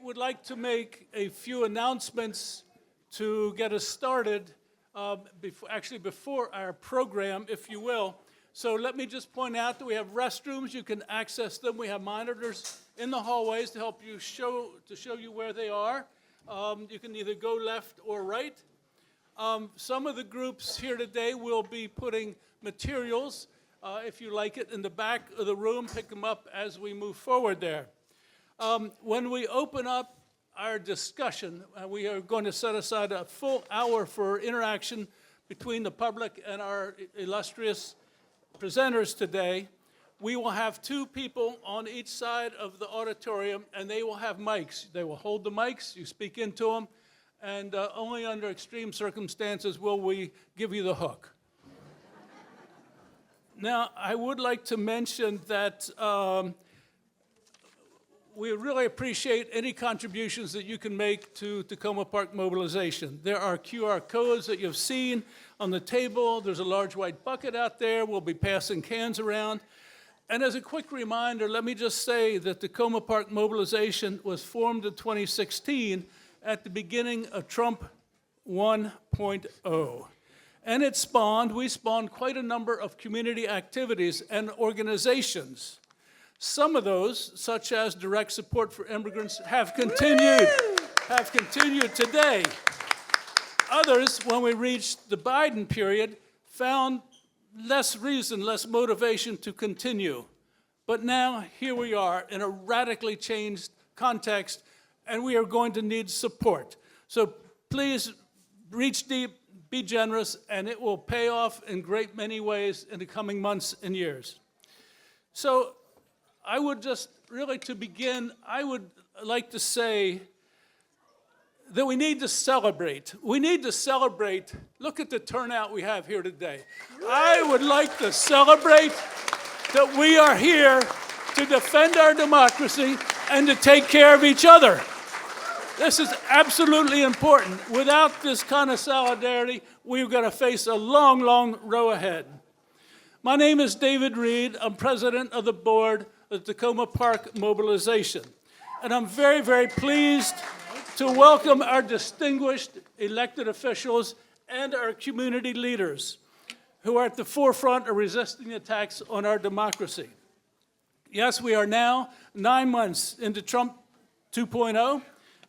would like to make a few announcements to get us started, before our program, if you will. So let me just point out that we have restrooms. You can access them. We have monitors in the hallways to help you show you where they are. You can either go left or right. Some of the groups here today will be putting materials, if you like it, in the back of the room. Pick them up as we move forward there. When we open up our discussion, we are going to set aside a full hour for interaction between the public and our illustrious presenters today. We will have two people on each side of the auditorium, and they will have mics. They will hold the mics, you speak into them, and only under extreme circumstances will we give you the hook. Now, I would like to mention that we really appreciate any contributions that you can make to Takoma Park Mobilization. There are QR codes that you've seen on the table. There's a large white bucket out there. We'll be passing cans around. And as a quick reminder, let me just say that Takoma Park Mobilization was formed in 2016 at the beginning of Trump 1.0. And we spawned quite a number of community activities and organizations. Some of those, such as direct support for immigrants, have continued today. Others, when we reached the Biden period, found less reason, less motivation to continue. But now, here we are in a radically changed context, and we are going to need support. So please reach deep, be generous, and it will pay off in great many ways in the coming months and years. So I would just, really to begin, I would like to say that we need to celebrate. We need to celebrate. Look at the turnout we have here today. I would like to celebrate that we are here to defend our democracy and to take care of each other. This is absolutely important. Without this kind of solidarity, we're going to face a long, long row ahead. My name is David Reed. I'm president of the board of the Takoma Park Mobilization. And I'm very, very pleased to welcome our distinguished elected officials and our community leaders who are at the forefront of resisting attacks on our democracy. Yes, we are now 9 months into Trump 2.0,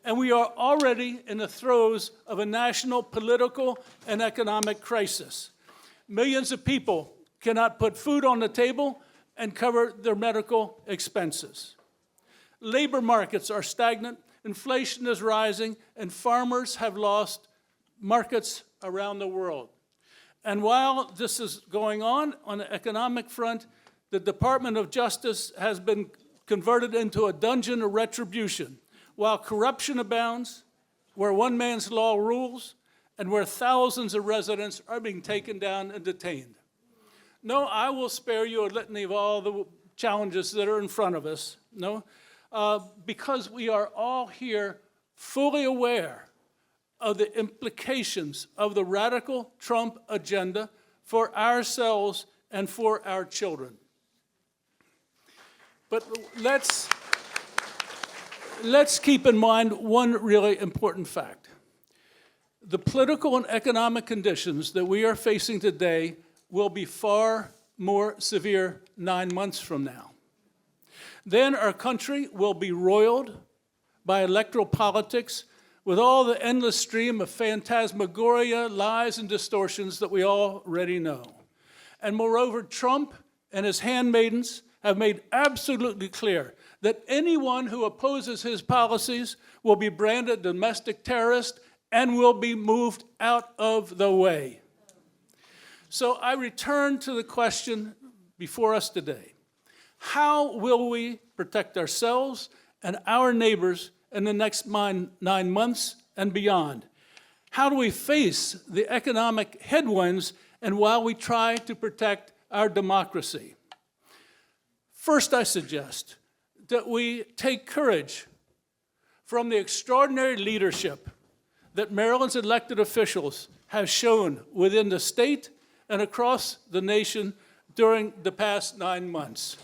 and we are already in the throes of a national political and economic crisis. Millions of people cannot put food on the table and cover their medical expenses. Labor markets are stagnant, inflation is rising, and farmers have lost markets around the world. And while this is going on the economic front, the Department of Justice has been converted into a dungeon of retribution, while corruption abounds, where one man's law rules, and where thousands of residents are being taken down and detained. No, I will spare you a litany of all the challenges that are in front of us, because we are all here fully aware of the implications of the radical Trump agenda for ourselves and for our children. But let's keep in mind one really important fact. The political and economic conditions that we are facing today will be far more severe 9 months from now. Then our country will be roiled by electoral politics with all the endless stream of phantasmagoria, lies, and distortions that we already know. And moreover, Trump and his handmaidens have made absolutely clear that anyone who opposes his policies will be branded domestic terrorist and will be moved out of the way. So I return to the question before us today. How will we protect ourselves and our neighbors in the next 9 months and beyond? How do we face the economic headwinds and while we try to protect our democracy? First, I suggest that we take courage from the extraordinary leadership that Maryland's elected officials have shown within the state and across the nation during the past 9 months.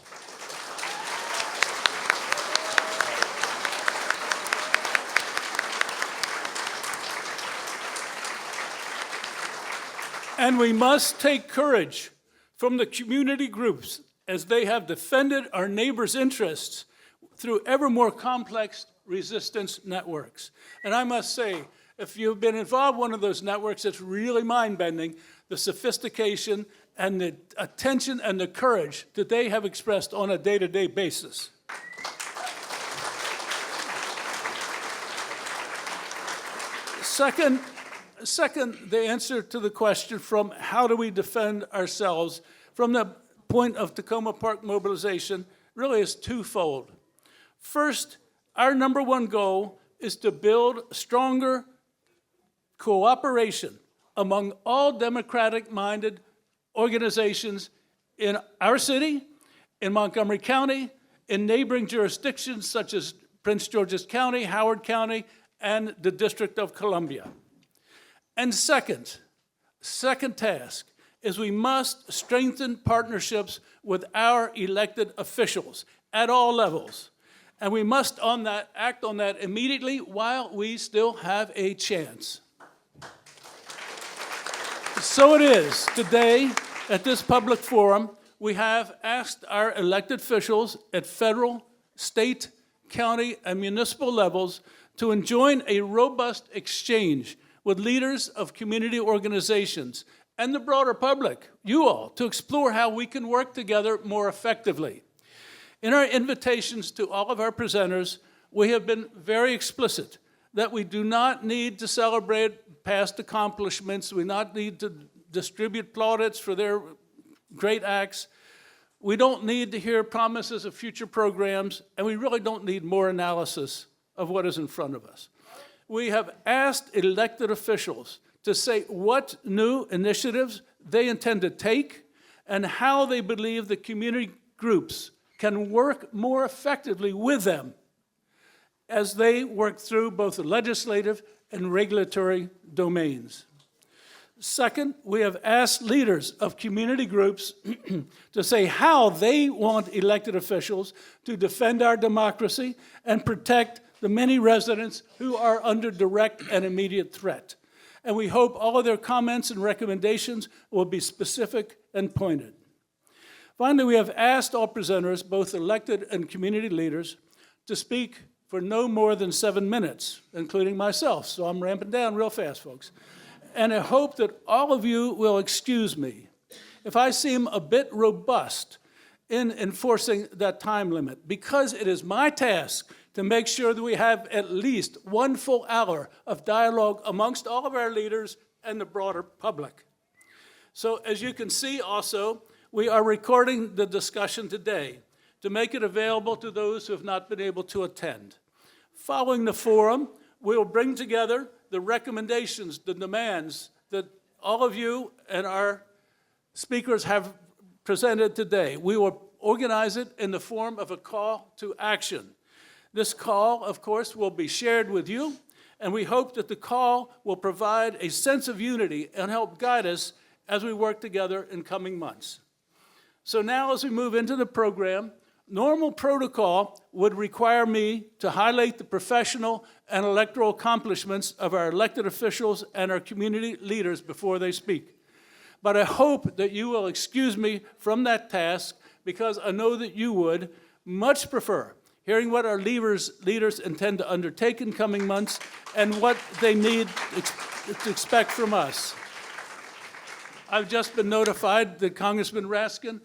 And we must take courage from the community groups as they have defended our neighbors' interests through ever more complex resistance networks. And I must say, if you've been involved in one of those networks, it's really mind-bending, the sophistication and the attention and the courage that they have expressed on a day-to-day basis. Second, the answer to the question from how do we defend ourselves from the point of Takoma Park mobilization really is twofold. First, our number one goal is to build stronger cooperation among all democratic-minded organizations in our city, in Montgomery County, in neighboring jurisdictions such as Prince George's County, Howard County, and the District of Columbia. And second task is we must strengthen partnerships with our elected officials at all levels. And we must act on that immediately while we still have a chance. So it is today at this public forum, we have asked our elected officials at federal, state, county, and municipal levels to enjoin a robust exchange with leaders of community organizations and the broader public, you all, to explore how we can work together more effectively. In our invitations to all of our presenters, we have been very explicit that we do not need to celebrate past accomplishments. We do not need to distribute plaudits for their great acts. We don't need to hear promises of future programs, and we really don't need more analysis of what is in front of us. We have asked elected officials to say what new initiatives they intend to take and how they believe the community groups can work more effectively with them as they work through both the legislative and regulatory domains. Second, we have asked leaders of community groups to say how they want elected officials to defend our democracy and protect the many residents who are under direct and immediate threat. And we hope all of their comments and recommendations will be specific and pointed. Finally, we have asked all presenters, both elected and community leaders, to speak for no more than 7 minutes, including myself. So I'm ramping down real fast, folks. And I hope that all of you will excuse me if I seem a bit robust in enforcing that time limit, because it is my task to make sure that we have at least 1 full hour of dialogue amongst all of our leaders and the broader public. So as you can see also, we are recording the discussion today to make it available to those who have not been able to attend. Following the forum, we will bring together the recommendations, the demands that all of you and our speakers have presented today. We will organize it in the form of a call to action. This call, of course, will be shared with you, and we hope that the call will provide a sense of unity and help guide us as we work together in coming months. So now as we move into the program, normal protocol would require me to highlight the professional and electoral accomplishments of our elected officials and our community leaders before they speak. But I hope that you will excuse me from that task, because I know that you would much prefer hearing what our leaders intend to undertake in coming months and what they need to expect from us. I've just been notified that Congressman Raskin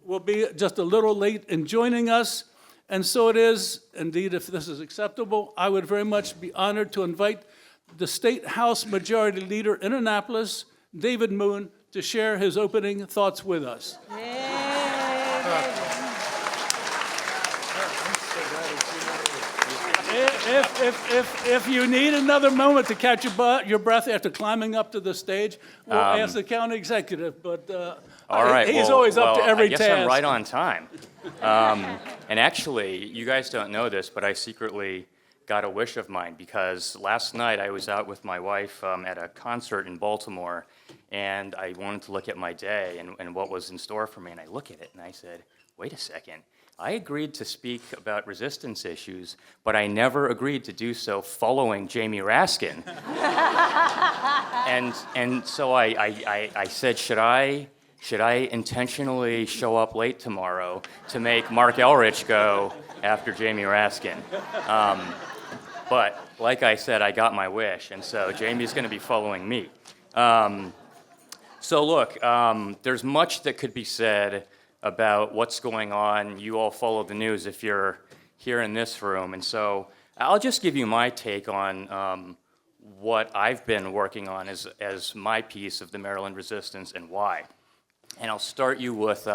will be just a little late in joining us, and so it is. Indeed, if this is acceptable, I would very much be honored to invite the State House Majority Leader in Annapolis, David Moon, to share his opening thoughts with us. If you need another moment to catch your breath after climbing up to the stage, we'll ask the county executive, but all right. he's always up to every task. I guess I'm right on time. And actually, you guys don't know this, but I secretly got a wish of mine, because last night I was out with my wife at a concert in Baltimore, and I wanted to look at my day and what was in store for me, and I look at it and I said, wait a second, I agreed to speak about resistance issues, but I never agreed to do so following Jamie Raskin. and so I said, should I intentionally show up late tomorrow to make Marc Elrich go after Jamie Raskin? But like I said, I got my wish, and so Jamie's going to be following me. So look, there's much that could be said about what's going on. You all follow the news if you're here in this room, and so I'll just give you my take on what I've been working on as my piece of the Maryland resistance and why. And I'll start you with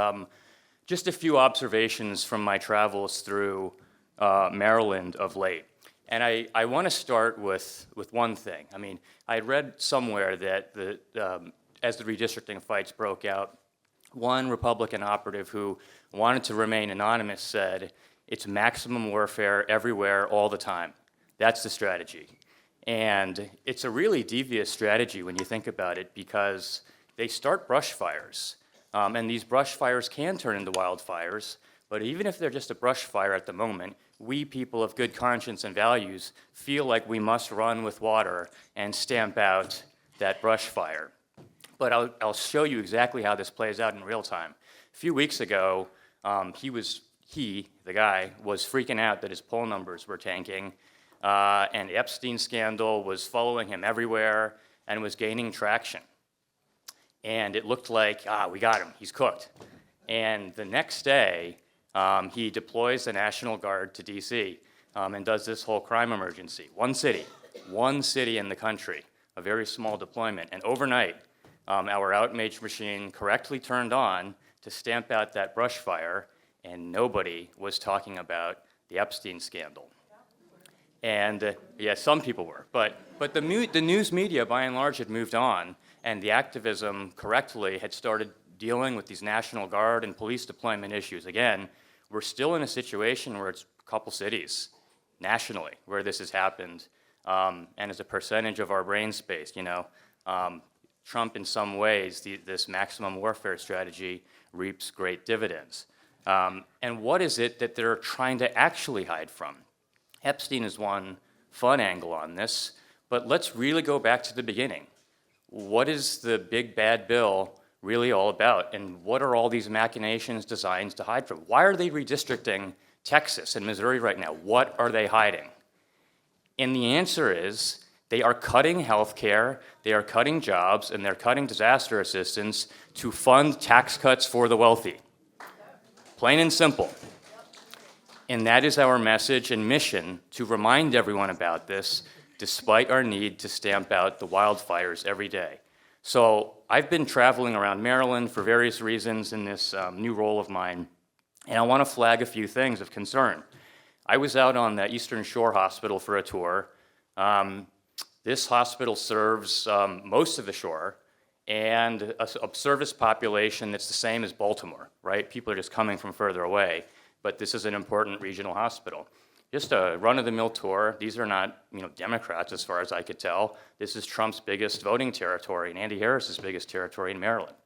just a few observations from my travels through Maryland of late. And I want to start with one thing. I mean, I had read somewhere that as the redistricting fights broke out, one Republican operative who wanted to remain anonymous said, it's maximum warfare everywhere all the time. That's the strategy. And it's a really devious strategy when you think about it, because they start brush fires. And these brush fires can turn into wildfires, but even if they're just a brush fire at the moment, we people of good conscience and values feel like we must run with water and stamp out that brush fire. But I'll show you exactly how this plays out in real time. A few weeks ago, the guy, was freaking out that his poll numbers were tanking, and the Epstein scandal was following him everywhere and was gaining traction. And it looked like, we got him, he's cooked. And the next day, he deploys the National Guard to DC and does this whole crime emergency. One city in the country, a very small deployment. And overnight, our outrage machine correctly turned on to stamp out that brush fire, and nobody was talking about the Epstein scandal. And yeah, some people were, but the news media, by and large, had moved on, and the activism correctly had started dealing with these National Guard and police deployment issues. Again, we're still in a situation where it's a couple cities nationally where this has happened, and as a percentage of our brain space, Trump, in some ways, this maximum warfare strategy reaps great dividends. And what is it that they're trying to actually hide from? Epstein is one fun angle on this, but let's really go back to the beginning. What is the big bad bill really all about, and what are all these machinations designed to hide from? Why are they redistricting Texas and Missouri right now? What are they hiding? And the answer is, they are cutting health care, they are cutting jobs, and they're cutting disaster assistance to fund tax cuts for the wealthy. Plain and simple. And that is our message and mission, to remind everyone about this, despite our need to stamp out the wildfires every day. So I've been traveling around Maryland for various reasons in this new role of mine, and I want to flag a few things of concern. I was out on the Eastern Shore Hospital for a tour. This hospital serves most of the shore and a service population that's the same as Baltimore, right? People are just coming from further away, but this is an important regional hospital. Just a run-of-the-mill tour. These are not, Democrats as far as I could tell. This is Trump's biggest voting territory and Andy Harris's biggest territory in Maryland.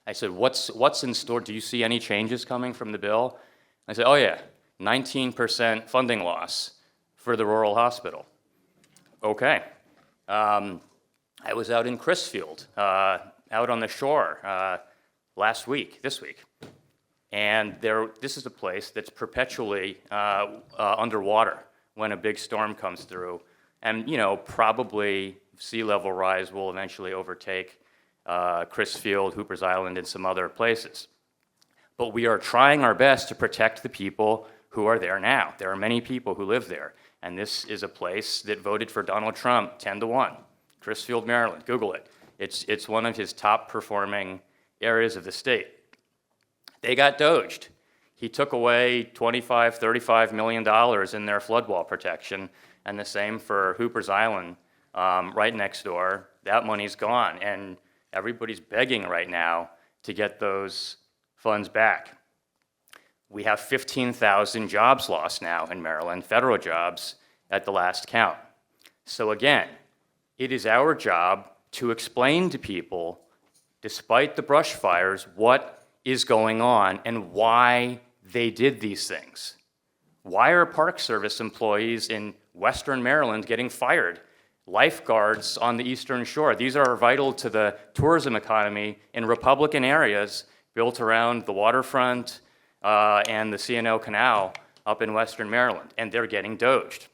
I said, what's in store? Do you see any changes coming from the bill? I said, oh yeah, 19% funding loss for the rural hospital. Okay. I was out in Crisfield, out on the shore this week. And this is a place that's perpetually underwater when a big storm comes through. And, probably sea level rise will eventually overtake Crisfield, Hooper's Island, and some other places. But we are trying our best to protect the people who are there now. There are many people who live there. And this is a place that voted for Donald Trump 10-1. Crisfield, Maryland, Google it. It's one of his top performing areas of the state. They got doged. He took away $25, $35 million in their flood wall protection, and the same for Hooper's Island, right next door. That money's gone, and everybody's begging right now to get those funds back. We have 15,000 jobs lost now in Maryland, federal jobs, at the last count. So again, it is our job to explain to people, despite the brush fires, what is going on and why they did these things. Why are Park Service employees in Western Maryland getting fired? Lifeguards on the Eastern Shore. These are vital to the tourism economy in Republican areas built around the waterfront and the C&O Canal up in Western Maryland, and they're getting doged.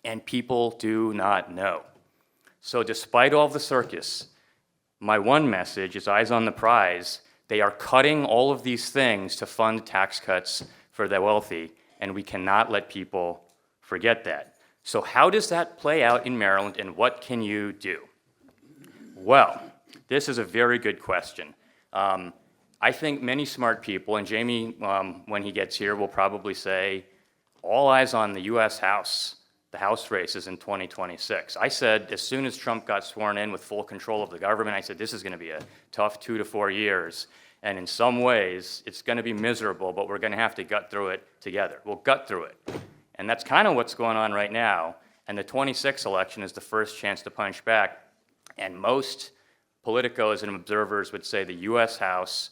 And people do not know. So despite all the circus, my one message is eyes on the prize. They are cutting all of these things to fund tax cuts for the wealthy, and we cannot let people forget that. So how does that play out in Maryland, and what can you do? Well, this is a very good question. I think many smart people, and Jamie, when he gets here, will probably say, all eyes on the U.S. House, the House races in 2026. I said, as soon as Trump got sworn in with full control of the government, I said, this is going to be a tough 2 to 4 years. And in some ways, it's going to be miserable, but we're going to have to gut through it together. We'll gut through it. And that's kind of what's going on right now. And the 26th election is the first chance to punch back. And most politicos and observers would say the U.S. House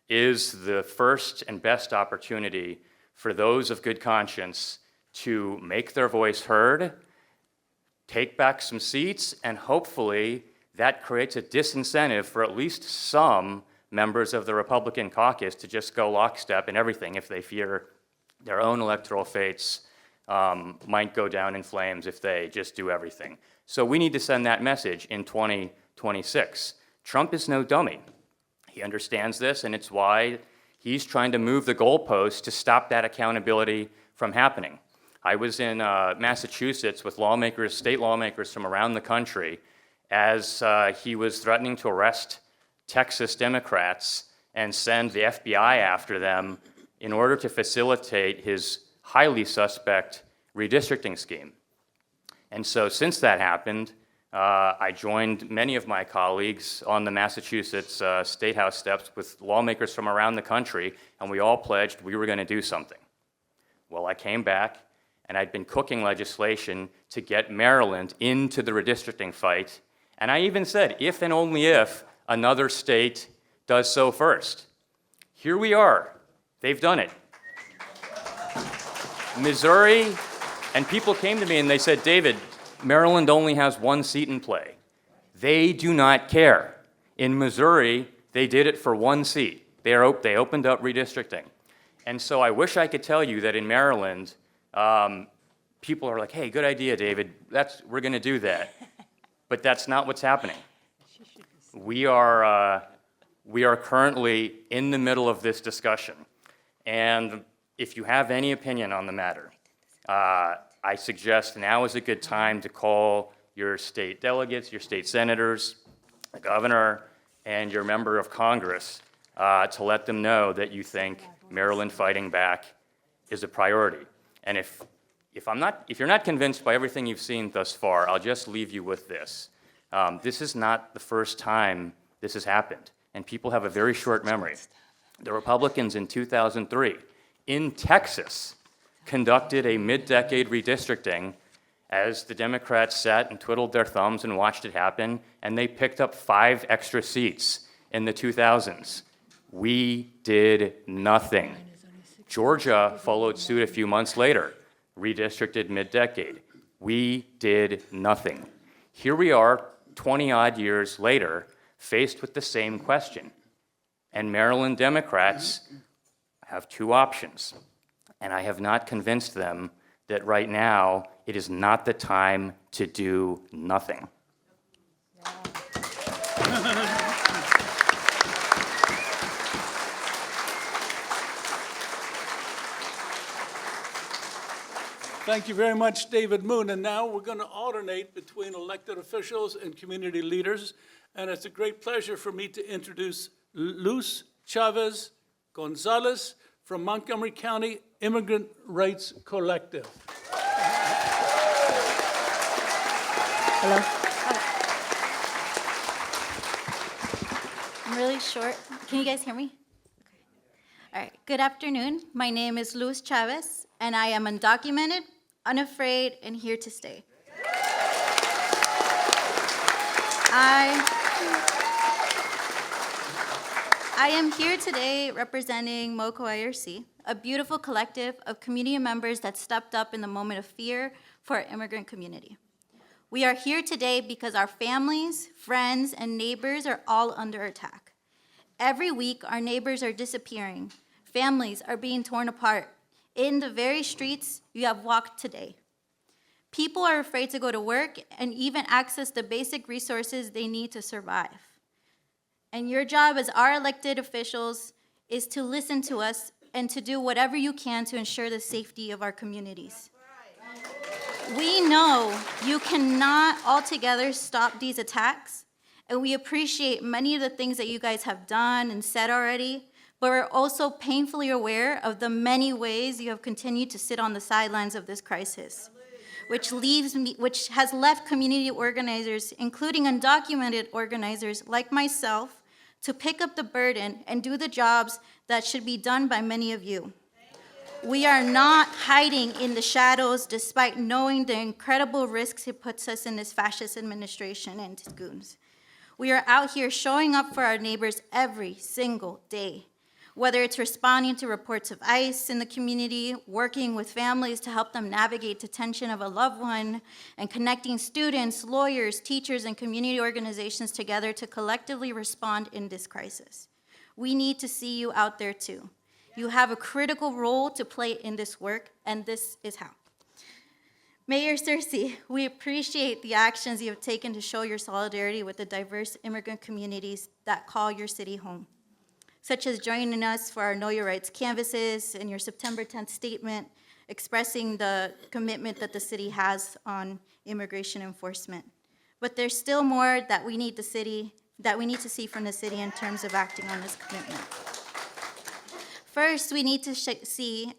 is the first and best opportunity for those of good conscience to make their voice heard, take back some seats, and hopefully that creates a disincentive for at least some members of the Republican caucus to just go lockstep in everything if they fear their own electoral fates might go down in flames if they just do everything. So we need to send that message in 2026. Trump is no dummy. He understands this, and it's why he's trying to move the goalposts to stop that accountability from happening. I was in Massachusetts with lawmakers, state lawmakers from around the country, as he was threatening to arrest Texas Democrats and send the FBI after them in order to facilitate his highly suspect redistricting scheme. And so since that happened, I joined many of my colleagues on the Massachusetts State House steps with lawmakers from around the country, and we all pledged we were going to do something. Well, I came back, and I'd been cooking legislation to get Maryland into the redistricting fight, and I even said, if and only if another state does so first. Here we are. They've done it. Missouri, and people came to me and they said, David, Maryland only has one seat in play. They do not care. In Missouri, they did it for one seat. They opened up redistricting. And so I wish I could tell you that in Maryland, people are like, hey, good idea, David. We're going to do that. But that's not what's happening. We are currently in the middle of this discussion. And if you have any opinion on the matter, I suggest now is a good time to call your state delegates, your state senators, the governor, and your member of Congress to let them know that you think Maryland fighting back is a priority. And if you're not convinced by everything you've seen thus far, I'll just leave you with this. This is not the first time this has happened, and people have a very short memory. The Republicans in 2003 in Texas conducted a mid-decade redistricting as the Democrats sat and twiddled their thumbs and watched it happen, and they picked up 5 extra seats in the 2000s. We did nothing. Georgia followed suit a few months later, redistricted mid-decade. We did nothing. Here we are, 20-odd years later, faced with the same question. And Maryland Democrats have 2 options. And I have not convinced them that right now it is not the time to do nothing. Thank you very much, David Moon. And now we're going to alternate between elected officials and community leaders. And it's a great pleasure for me to introduce Luz Chavez Gonzalez from Montgomery County Immigrant Rights Collective. Hello. I'm really short. Can you guys hear me? Okay. All right. Good afternoon. My name is Luz Chavez, and I am undocumented, unafraid, and here to stay. I am here today representing MoCo IRC, a beautiful collective of community members that stepped up in the moment of fear for our immigrant community. We are here today because our families, friends, and neighbors are all under attack. Every week, our neighbors are disappearing. Families are being torn apart in the very streets you have walked today. People are afraid to go to work and even access the basic resources they need to survive. And your job as our elected officials is to listen to us and to do whatever you can to ensure the safety of our communities. We know you cannot altogether stop these attacks, and we appreciate many of the things that you guys have done and said already, but we're also painfully aware of the many ways you have continued to sit on the sidelines of this crisis, which has left community organizers, including undocumented organizers like myself, to pick up the burden and do the jobs that should be done by many of you. We are not hiding in the shadows despite knowing the incredible risks it puts us in this fascist administration and its goons. We are out here showing up for our neighbors every single day, whether it's responding to reports of ICE in the community, working with families to help them navigate detention of a loved one, and connecting students, lawyers, teachers, and community organizations together to collectively respond in this crisis. We need to see you out there too. You have a critical role to play in this work, and this is how. Mayor Searcy, we appreciate the actions you have taken to show your solidarity with the diverse immigrant communities that call your city home, such as joining us for our Know Your Rights canvases and your September 10th statement expressing the commitment that the city has on immigration enforcement. But there's still more that we need to see from the city in terms of acting on this commitment. First, we need to see,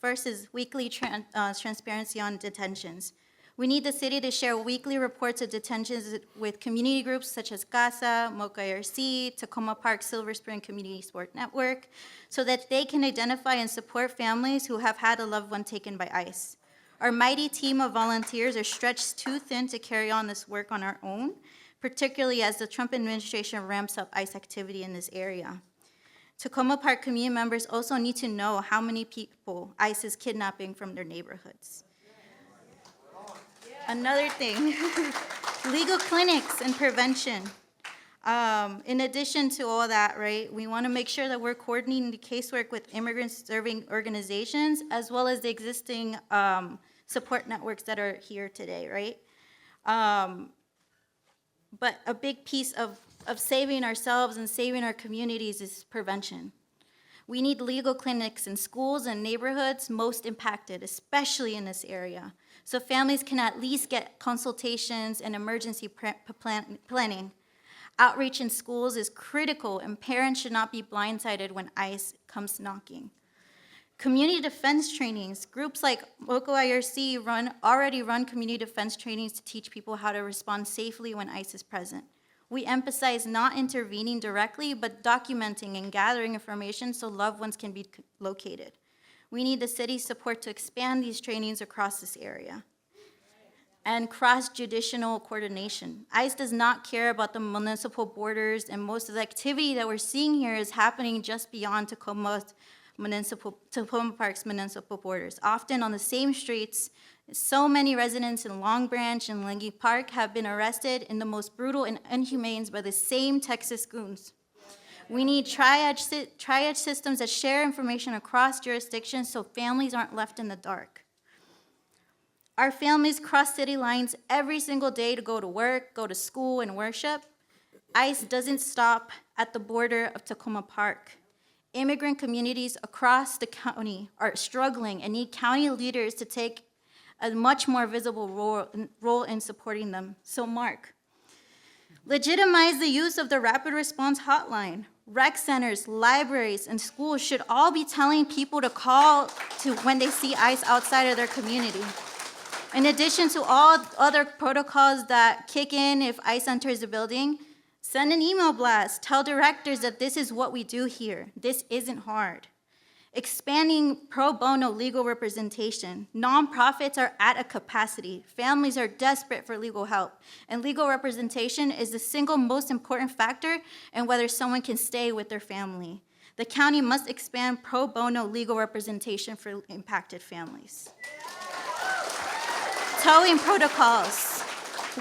first is weekly transparency on detentions. We need the city to share weekly reports of detentions with community groups such as CASA, Mocha IRC, Takoma Park, Silver Spring Community Sport Network, so that they can identify and support families who have had a loved one taken by ICE. Our mighty team of volunteers are stretched too thin to carry on this work on our own, particularly as the Trump administration ramps up ICE activity in this area. Takoma Park community members also need to know how many people ICE is kidnapping from their neighborhoods. Another thing, legal clinics and prevention. In addition to all that, right, we want to make sure that we're coordinating the casework with immigrant-serving organizations as well as the existing support networks that are here today, right? But a big piece of saving ourselves and saving our communities is prevention. We need legal clinics in schools and neighborhoods most impacted, especially in this area, so families can at least get consultations and emergency planning. Outreach in schools is critical, and parents should not be blindsided when ICE comes knocking. Community defense trainings. Groups like Mocha IRC already run community defense trainings to teach people how to respond safely when ICE is present. We emphasize not intervening directly, but documenting and gathering information so loved ones can be located. We need the city's support to expand these trainings across this area. And cross-judicial coordination. ICE does not care about the municipal borders, and most of the activity that we're seeing here is happening just beyond Takoma Park's municipal borders. Often on the same streets, so many residents in Long Branch and Langley Park have been arrested in the most brutal and inhumane by the same Texas goons. We need triage systems that share information across jurisdictions so families aren't left in the dark. Our families cross city lines every single day to go to work, go to school, and worship. ICE doesn't stop at the border of Takoma Park. Immigrant communities across the county are struggling and need county leaders to take a much more visible role in supporting them. So Marc, legitimize the use of the rapid response hotline. Rec centers, libraries, and schools should all be telling people to call to when they see ICE outside of their community. In addition to all other protocols that kick in if ICE enters the building, send an email blast. Tell directors that this is what we do here. This isn't hard. Expanding pro bono legal representation. Nonprofits are at a capacity. Families are desperate for legal help. And legal representation is the single most important factor in whether someone can stay with their family. The county must expand pro bono legal representation for impacted families. Towing protocols.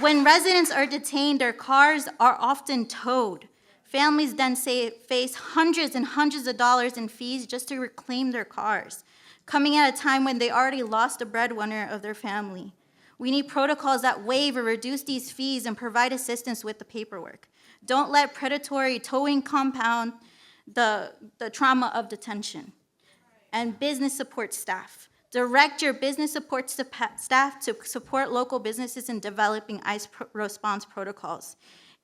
When residents are detained, their cars are often towed. Families then face hundreds and hundreds of dollars in fees just to reclaim their cars, coming at a time when they already lost a breadwinner of their family. We need protocols that waive or reduce these fees and provide assistance with the paperwork. Don't let predatory towing compound the trauma of detention. And business support staff. Direct your business support staff to support local businesses in developing ICE response protocols.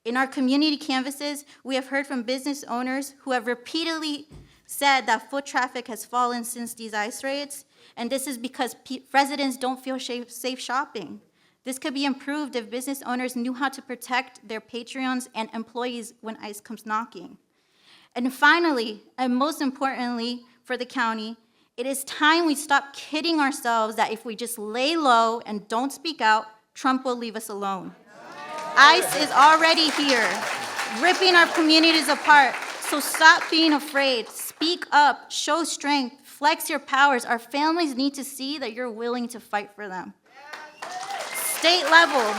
In our community canvases, we have heard from business owners who have repeatedly said that foot traffic has fallen since these ICE raids, and this is because residents don't feel safe shopping. This could be improved if business owners knew how to protect their patrons and employees when ICE comes knocking. And finally, and most importantly for the county, it is time we stop kidding ourselves that if we just lay low and don't speak out, Trump will leave us alone. ICE is already here, ripping our communities apart. So stop being afraid. Speak up, show strength, flex your powers. Our families need to see that you're willing to fight for them. State level.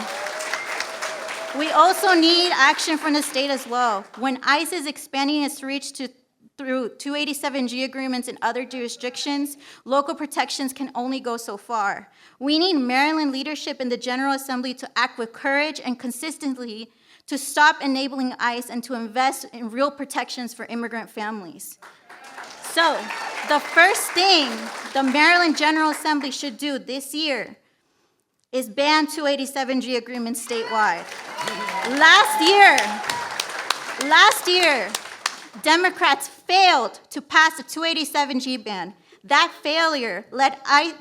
We also need action from the state as well. When ICE is expanding its reach through 287G agreements in other jurisdictions, local protections can only go so far. We need Maryland leadership in the General Assembly to act with courage and consistently to stop enabling ICE and to invest in real protections for immigrant families. So, the first thing the Maryland General Assembly should do this year is ban 287G agreements statewide. Last year, Democrats failed to pass the 287G ban. That failure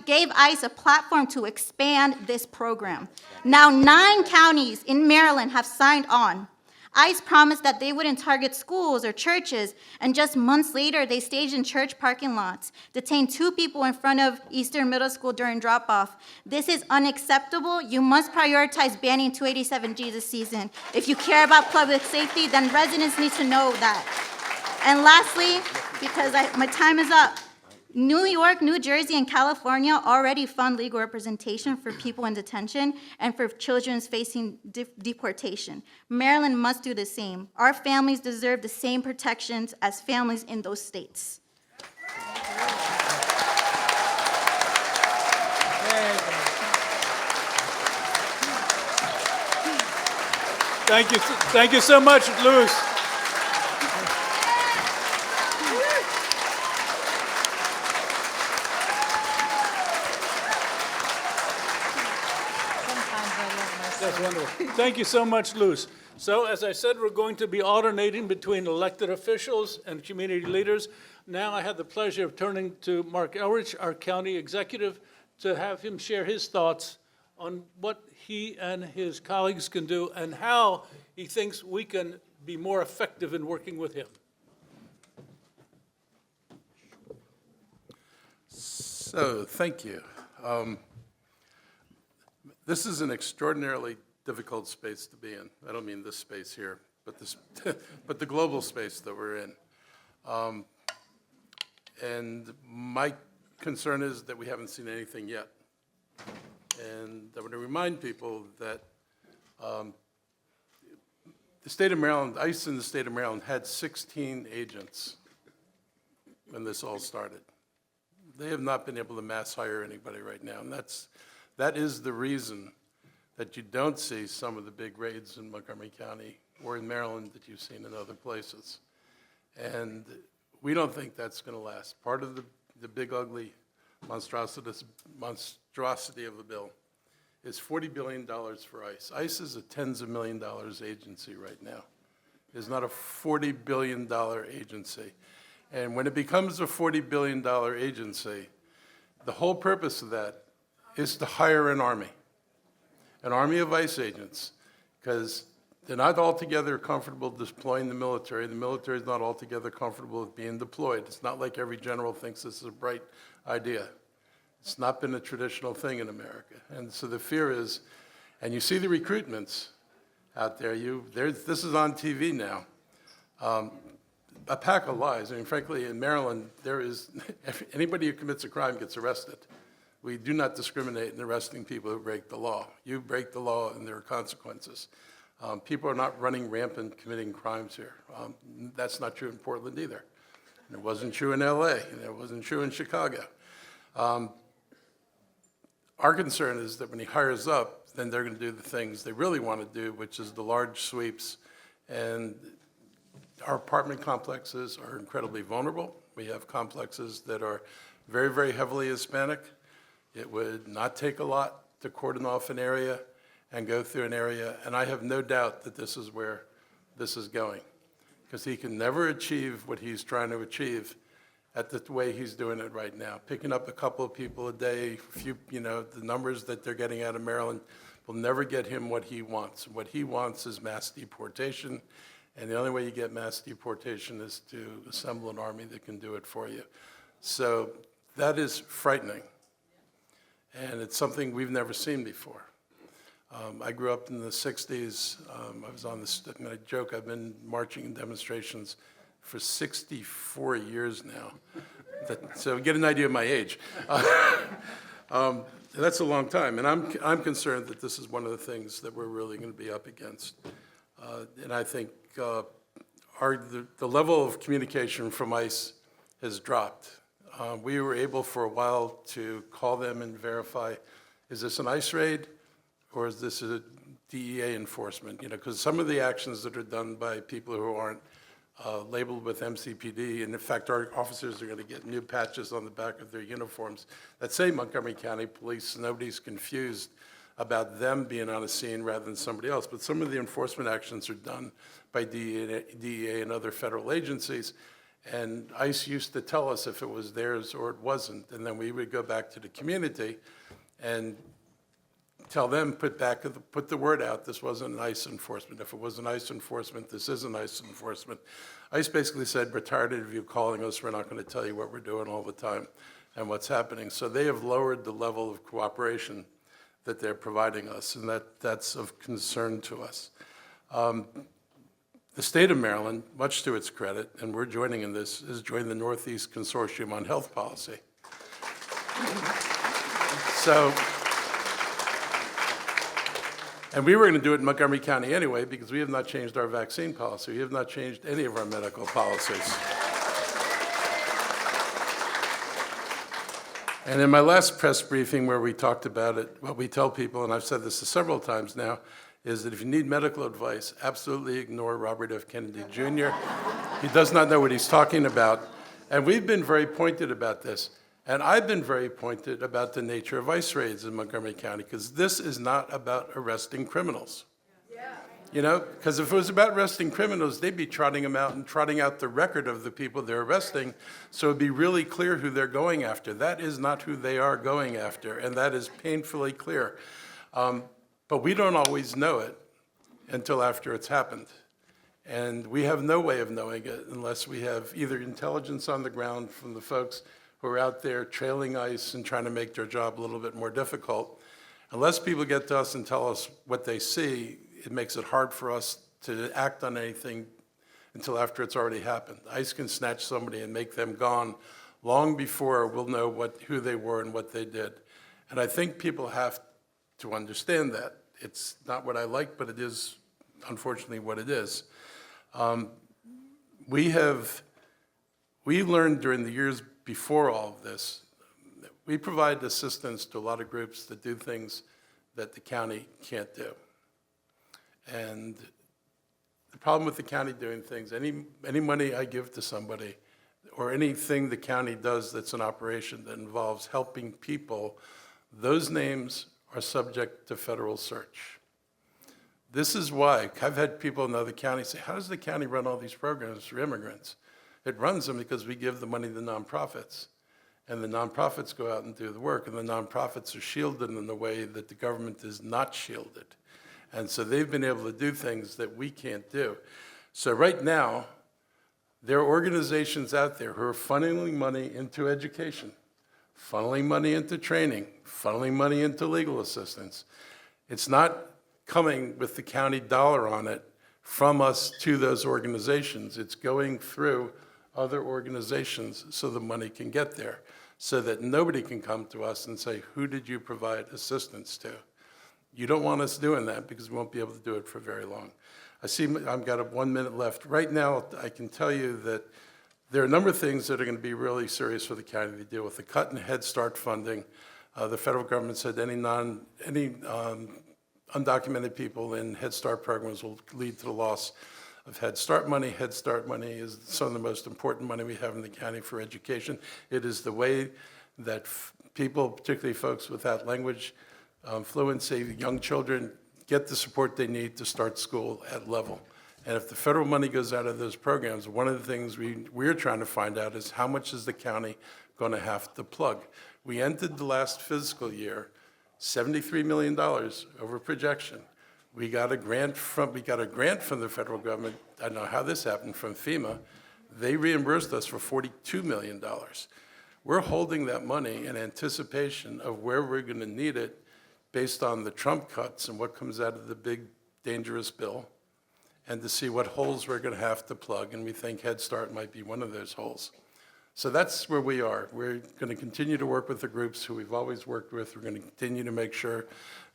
gave ICE a platform to expand this program. Now 9 counties in Maryland have signed on. ICE promised that they wouldn't target schools or churches, and just months later, they staged in church parking lots, detained 2 people in front of Eastern Middle School during drop-off. This is unacceptable. You must prioritize banning 287G this season. If you care about public safety, then residents need to know that. And lastly, because my time is up, New York, New Jersey, and California already fund legal representation for people in detention and for children facing deportation. Maryland must do the same. Our families deserve the same protections as families in those states. Thank you so much, Luz. That's wonderful. Thank you so much, Luz. So, as I said, we're going to be alternating between elected officials and community leaders. Now I have the pleasure of turning to Marc Elrich, our county executive, to have him share his thoughts on what he and his colleagues can do and how he thinks we can be more effective in working with him. So, thank you. This is an extraordinarily difficult space to be in. I don't mean this space here, but but the global space that we're in. And my concern is that we haven't seen anything yet. And I want to remind people that the state of Maryland, ICE in the state of Maryland had 16 agents when this all started. They have not been able to mass hire anybody right now, and that is the reason that you don't see some of the big raids in Montgomery County or in Maryland that you've seen in other places. And we don't think that's going to last. Part of the big, ugly monstrosity of the bill is $40 billion for ICE. ICE is a tens of million dollars agency right now. It's not a $40 billion agency. And when it becomes a $40 billion agency, the whole purpose of that is to hire an army of ICE agents, because they're not altogether comfortable deploying the military. The military is not altogether comfortable with being deployed. It's not like every general thinks this is a bright idea. It's not been a traditional thing in America. And so the fear is, and you see the recruitments out there, this is on TV now. a pack of lies. I mean, frankly, in Maryland, anybody who commits a crime gets arrested. We do not discriminate in arresting people who break the law. You break the law and there are consequences. People are not running rampant committing crimes here. That's not true in Portland either. And it wasn't true in LA, and it wasn't true in Chicago. Our concern is that when he hires up, then they're going to do the things they really want to do, which is the large sweeps. And our apartment complexes are incredibly vulnerable. We have complexes that are very, very heavily Hispanic. It would not take a lot to cordon off an area and go through an area, and I have no doubt that this is where this is going, because he can never achieve what he's trying to achieve at the way he's doing it right now. Picking up a couple of people a day, the numbers that they're getting out of Maryland will never get him what he wants. What he wants is mass deportation, and the only way you get mass deportation is to assemble an army that can do it for you. So that is frightening, and it's something we've never seen before. I grew up in the 60s. I was on I joke, I've been marching in demonstrations for 64 years now. So get an idea of my age. That's a long time, and I'm concerned that this is one of the things that we're really going to be up against. And I think the level of communication from ICE has dropped. We were able for a while to call them and verify, is this an ICE raid or is this a DEA enforcement? Because some of the actions that are done by people who aren't labeled with MCPD, and in fact, our officers are going to get new patches on the back of their uniforms that say Montgomery County Police, so nobody's confused about them being on a scene rather than somebody else. But some of the enforcement actions are done by DEA and other federal agencies. And ICE used to tell us if it was theirs or it wasn't. And then we would go back to the community and tell them, put the word out, this wasn't an ICE enforcement. If it was an ICE enforcement, this isn't ICE enforcement. ICE basically said, we're tired of you calling us, we're not going to tell you what we're doing all the time and what's happening. So they have lowered the level of cooperation that they're providing us, and that's of concern to us. The state of Maryland, much to its credit, and we're joining in this, has joined the Northeast Consortium on Health Policy. And we were going to do it in Montgomery County anyway, because we have not changed our vaccine policy. We have not changed any of our medical policies. And in my last press briefing where we talked about it, what we tell people, and I've said this several times now, is that if you need medical advice, absolutely ignore Robert F. Kennedy Jr. He does not know what he's talking about. And we've been very pointed about this. And I've been very pointed about the nature of ICE raids in Montgomery County, because this is not about arresting criminals. Because if it was about arresting criminals, they'd be trotting them out and trotting out the record of the people they're arresting, so it'd be really clear who they're going after. That is not who they are going after, and that is painfully clear. But we don't always know it until after it's happened. And we have no way of knowing it unless we have either intelligence on the ground from the folks who are out there trailing ICE and trying to make their job a little bit more difficult. Unless people get to us and tell us what they see, it makes it hard for us to act on anything until after it's already happened. ICE can snatch somebody and make them gone long before we'll know who they were and what they did. And I think people have to understand that. It's not what I like, but it is unfortunately what it is. We learned during the years before all of this, we provide assistance to a lot of groups that do things that the county can't do. And the problem with the county doing things, any money I give to somebody or anything the county does that's an operation that involves helping people, those names are subject to federal search. This is why I've had people in the other counties say, how does the county run all these programs for immigrants? It runs them because we give the money to nonprofits. And the nonprofits go out and do the work, and the nonprofits are shielded in the way that the government is not shielded. And so they've been able to do things that we can't do. So right now, there are organizations out there who are funneling money into education, funneling money into training, funneling money into legal assistance. It's not coming with the county dollar on it from us to those organizations. It's going through other organizations so the money can get there, so that nobody can come to us and say, who did you provide assistance to? You don't want us doing that because we won't be able to do it for very long. I see I've got 1 minute left. Right now, I can tell you that there are a number of things that are going to be really serious for the county to deal with. The cut in Head Start funding. The federal government said any undocumented people in Head Start programs will lead to the loss of Head Start money. Head Start money is some of the most important money we have in the county for education. It is the way that people, particularly folks without language fluency, young children, get the support they need to start school at level. And if the federal money goes out of those programs, one of the things we're trying to find out is how much is the county going to have to plug. We entered the last fiscal year $73 million over projection. We got a grant from the federal government. I don't know how this happened, from FEMA. They reimbursed us for $42 million. We're holding that money in anticipation of where we're going to need it based on the Trump cuts and what comes out of the big, dangerous bill, and to see what holes we're going to have to plug, and we think Head Start might be one of those holes. So that's where we are. We're going to continue to work with the groups who we've always worked with. We're going to continue to make sure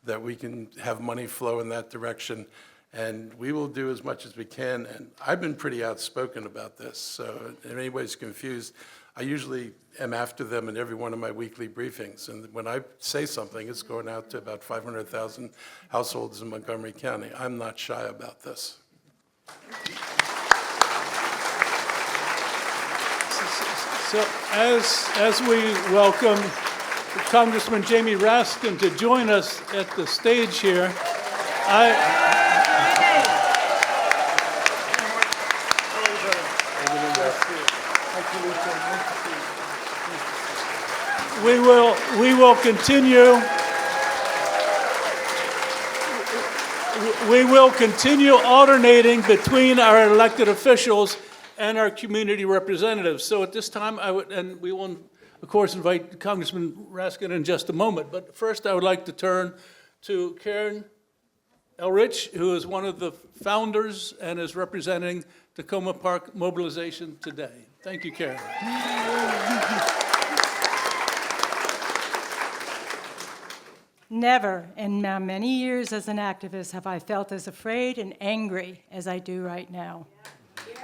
that we can have money flow in that direction, and we will do as much as we can. And I've been pretty outspoken about this, so if anybody's confused, I usually am after them in every one of my weekly briefings. And when I say something, it's going out to about 500,000 households in Montgomery County. I'm not shy about this. So as we welcome Congressman Jamie Raskin to join us at the stage here, we will continue. We will continue alternating between our elected officials and our community representatives. So at this time, and we will, of course, invite Congressman Raskin in just a moment. But first, I would like to turn to Karen Elrich, who is one of the founders and is representing Takoma Park Mobilization today. Thank you, Karen. Never in my many years as an activist have I felt as afraid and angry as I do right now.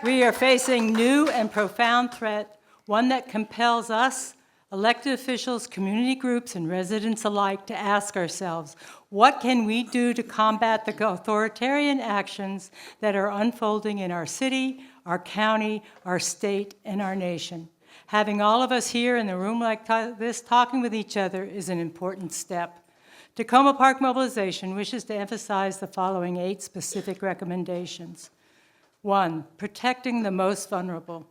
We are facing new and profound threat, one that compels us, elected officials, community groups, and residents alike to ask ourselves, what can we do to combat the authoritarian actions that are unfolding in our city, our county, our state, and our nation? Having all of us here in a room like this talking with each other is an important step. Takoma Park Mobilization wishes to emphasize the following 8 specific recommendations. 1, protecting the most vulnerable.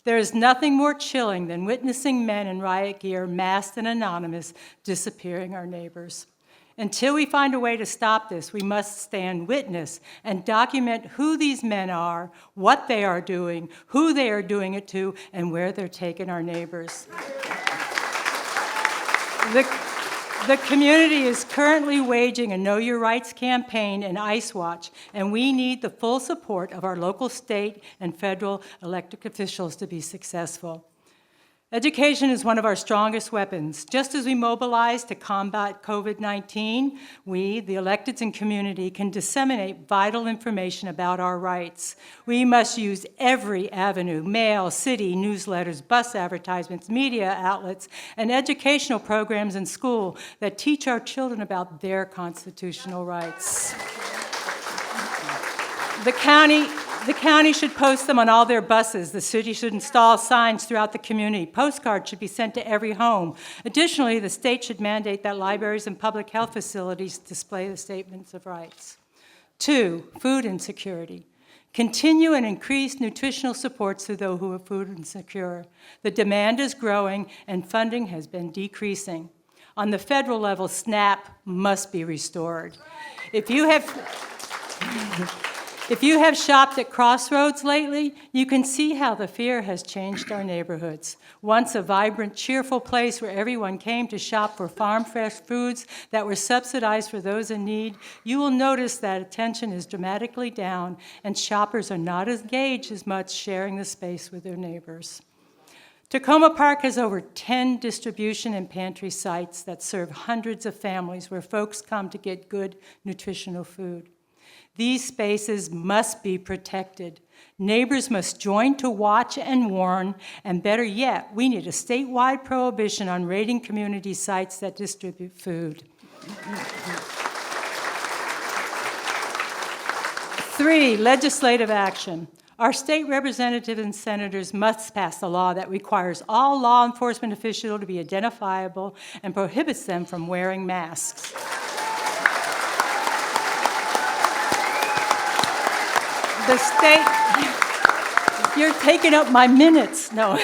There is nothing more chilling than witnessing men in riot gear, masked and anonymous, disappearing our neighbors. Until we find a way to stop this, we must stand witness and document who these men are, what they are doing, who they are doing it to, and where they're taking our neighbors. The community is currently waging a Know Your Rights campaign and ICE Watch, and we need the full support of our local, state, and federal elected officials to be successful. Education is one of our strongest weapons. Just as we mobilize to combat COVID-19, we, the electeds and community, can disseminate vital information about our rights. We must use every avenue, mail, city, newsletters, bus advertisements, media outlets, and educational programs in school that teach our children about their constitutional rights. The county should post them on all their buses. The city should install signs throughout the community. Postcards should be sent to every home. Additionally, the state should mandate that libraries and public health facilities display the statements of rights. 2, food insecurity. Continue and increase nutritional supports to those who are food insecure. The demand is growing and funding has been decreasing. On the federal level, SNAP must be restored. If you have If you have shopped at Crossroads lately, you can see how the fear has changed our neighborhoods. Once a vibrant, cheerful place where everyone came to shop for farm-fresh foods that were subsidized for those in need, you will notice that attention is dramatically down and shoppers are not engaged as much sharing the space with their neighbors. Takoma Park has over 10 distribution and pantry sites that serve hundreds of families where folks come to get good nutritional food. These spaces must be protected. Neighbors must join to watch and warn, and better yet, we need a statewide prohibition on raiding community sites that distribute food. 3, legislative action. Our state representatives and senators must pass a law that requires all law enforcement officials to be identifiable and prohibits them from wearing masks. The state, you're taking up my minutes. No.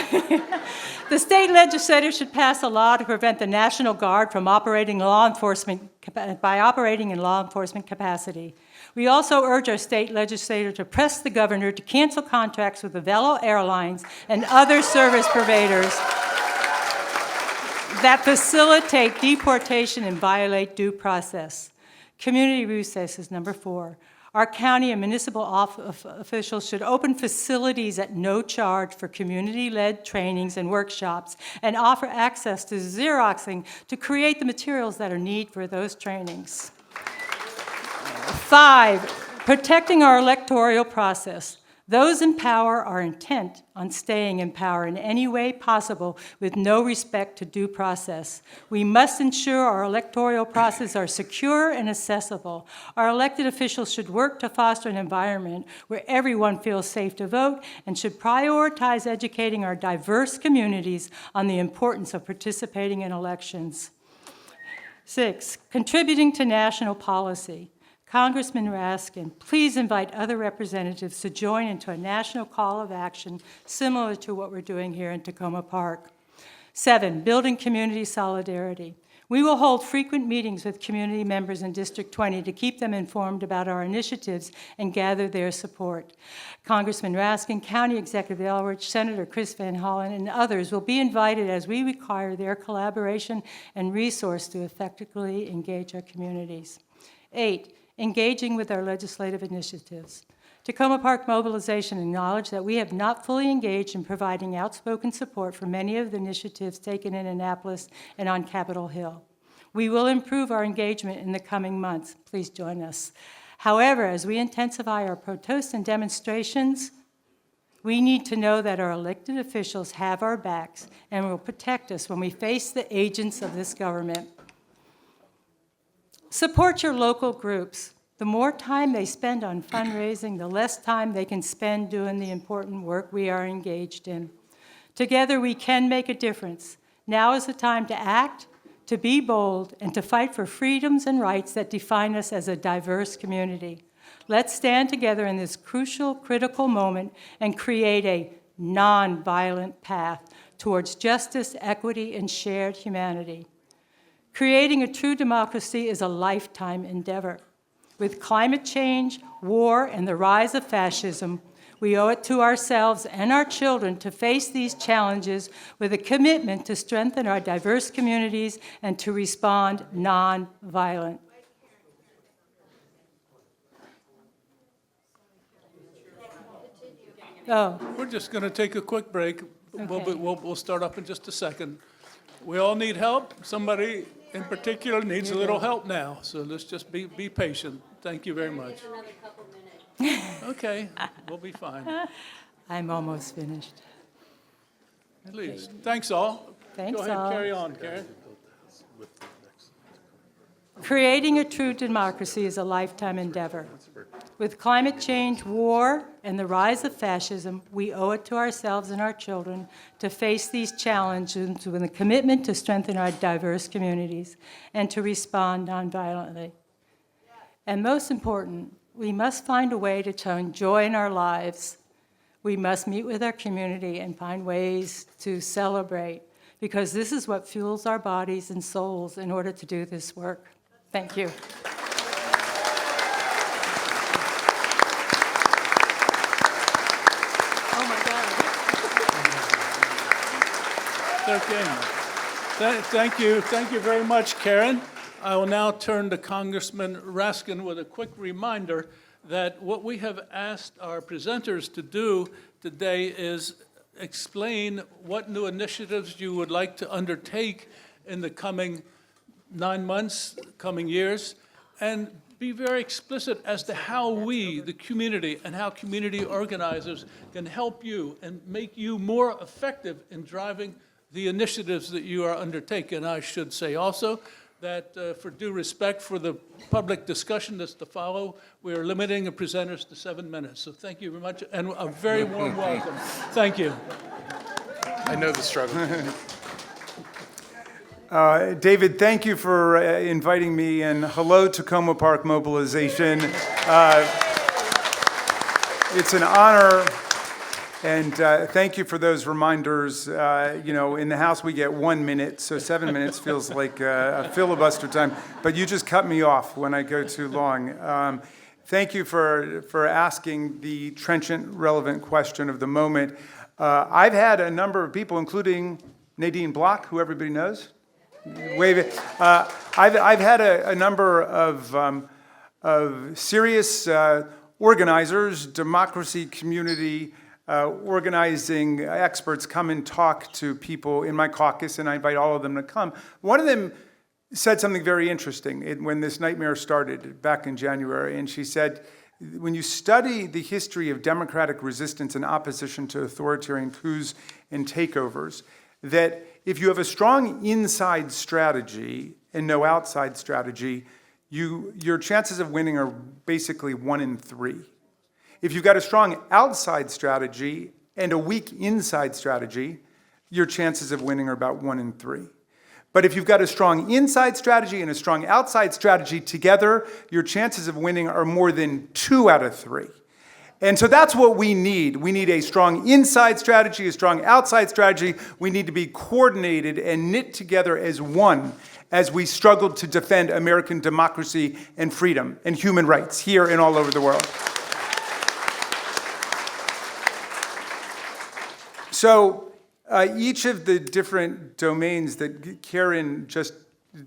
The state legislature should pass a law to prevent the National Guard from operating in law enforcement capacity. We also urge our state legislature to press the governor to cancel contracts with the Velo Airlines and other service providers that facilitate deportation and violate due process. Community recess is number 4. Our county and municipal officials should open facilities at no charge for community-led trainings and workshops and offer access to Xeroxing to create the materials that are needed for those trainings. 5, protecting our electoral process. Those in power are intent on staying in power in any way possible with no respect to due process. We must ensure our electoral processes are secure and accessible. Our elected officials should work to foster an environment where everyone feels safe to vote and should prioritize educating our diverse communities on the importance of participating in elections. 6, contributing to national policy. Congressman Raskin, please invite other representatives to join into a national call of action similar to what we're doing here in Takoma Park. 7, building community solidarity. We will hold frequent meetings with community members in District 20 to keep them informed about our initiatives and gather their support. Congressman Raskin, County Executive Elrich, Senator Chris Van Hollen, and others will be invited as we require their collaboration and resource to effectively engage our communities. 8, engaging with our legislative initiatives. Takoma Park Mobilization acknowledged that we have not fully engaged in providing outspoken support for many of the initiatives taken in Annapolis and on Capitol Hill. We will improve our engagement in the coming months. Please join us. However, as we intensify our protests and demonstrations, we need to know that our elected officials have our backs and will protect us when we face the agents of this government. Support your local groups. The more time they spend on fundraising, the less time they can spend doing the important work we are engaged in. Together, we can make a difference. Now is the time to act, to be bold, and to fight for freedoms and rights that define us as a diverse community. Let's stand together in this crucial, critical moment and create a non-violent path towards justice, equity, and shared humanity. Creating a true democracy is a lifetime endeavor. With climate change, war, and the rise of fascism, we owe it to ourselves and our children to face these challenges with a commitment to strengthen our diverse communities and to respond non-violent. Oh, We're just going to take a quick break. Okay. We'll start up in just a second. We all need help. Somebody in particular needs a little help now, so let's just be patient. Thank you very much. Okay, we'll be fine, I'm almost finished. at least. Thanks all. Thanks Go ahead, all. carry on, Karen. Creating a true democracy is a lifetime endeavor. With climate change, war, and the rise of fascism, we owe it to ourselves and our children to face these challenges with a commitment to strengthen our diverse communities and to respond nonviolently. And most important, we must find a way to find joy in our lives. We must meet with our community and find ways to celebrate, because this is what fuels our bodies and souls in order to do this work. Thank you. 13. Thank you very much, Karen. I will now turn to Congressman Raskin with a quick reminder that what we have asked our presenters to do today is explain what new initiatives you would like to undertake in the coming 9 months, coming years, and be very explicit as to how we, the community, and how community organizers can help you and make you more effective in driving the initiatives that you are undertaking. I should say also that for due respect for the public discussion that's to follow, we are limiting the presenters to 7 minutes. So thank you very much, and a very warm welcome. Thank you. I know the struggle. David, thank you for inviting me, and hello, Takoma Park Mobilization. It's an honor, and thank you for those reminders. You know, in the House we get 1 minute, so 7 minutes feels like a filibuster time, but you just cut me off when I go too long. Thank you for asking the trenchant, relevant question of the moment. I've had a number of people, including Nadine Block, who everybody knows. Wave it. I've had a number of serious organizers, democracy community organizing experts come and talk to people in my caucus, and I invite all of them to come. One of them said something very interesting when this nightmare started back in January, and she said, when you study the history of democratic resistance and opposition to authoritarian coups and takeovers, that if you have a strong inside strategy and no outside strategy, your chances of winning are basically 1 in 3. If you've got a strong outside strategy and a weak inside strategy, your chances of winning are about 1 in 3. But if you've got a strong inside strategy and a strong outside strategy together, your chances of winning are more than 2 out of 3. And so that's what we need. We need a strong inside strategy, a strong outside strategy. We need to be coordinated and knit together as one as we struggle to defend American democracy and freedom and human rights here and all over the world. So each of the different domains that Karen just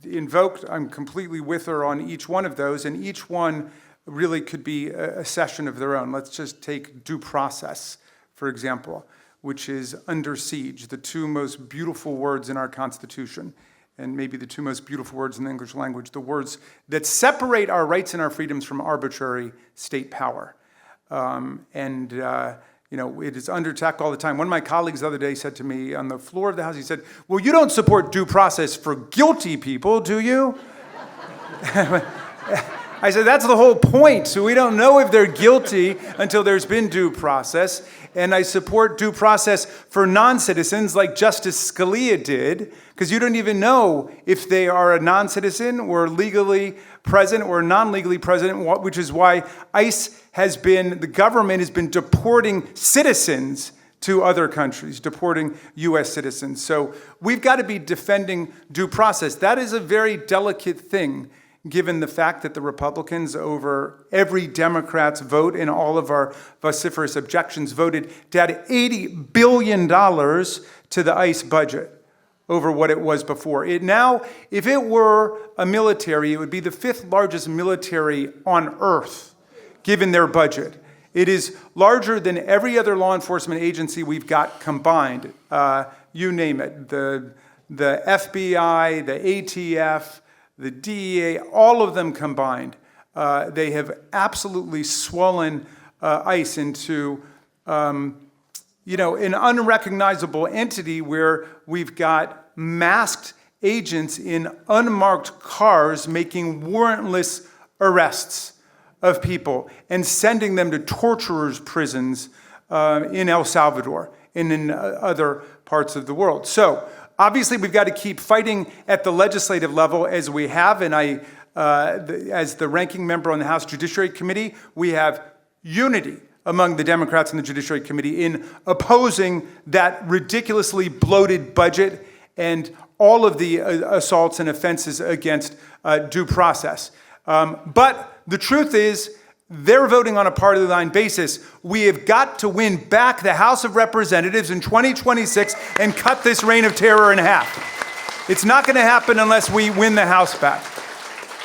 invoked, I'm completely with her on each one of those, and each one really could be a session of their own. Let's just take due process, for example, which is under siege, the 2 most beautiful words in our Constitution, and maybe the 2 most beautiful words in the English language, the words that separate our rights and our freedoms from arbitrary state power. You know, it is under attack all the time. One of my colleagues the other day said to me on the floor of the House, he said, well, you don't support due process for guilty people, do you? I said, that's the whole point. So we don't know if they're guilty until there's been due process. And I support due process for non-citizens like Justice Scalia did, because you don't even know if they are a non-citizen or legally present or non-legally present, which is why the government has been deporting citizens to other countries, deporting U.S. citizens. So we've got to be defending due process. That is a very delicate thing, given the fact that the Republicans, over every Democrat's vote and all of our vociferous objections, voted to add $80 billion to the ICE budget over what it was before. Now, if it were a military, it would be the 5th largest military on earth, given their budget. It is larger than every other law enforcement agency we've got combined. You name it, the FBI, the ATF, the DEA, all of them combined. They have absolutely swollen ICE into an unrecognizable entity where we've got masked agents in unmarked cars making warrantless arrests of people and sending them to torturers' prisons in El Salvador and in other parts of the world. So obviously, we've got to keep fighting at the legislative level as we have, and as the ranking member on the House Judiciary Committee, we have unity among the Democrats in the Judiciary Committee in opposing that ridiculously bloated budget and all of the assaults and offenses against due process. But the truth is they're voting on a party line basis. We have got to win back the House of Representatives in 2026 and cut this reign of terror in half. It's not going to happen unless we win the House back.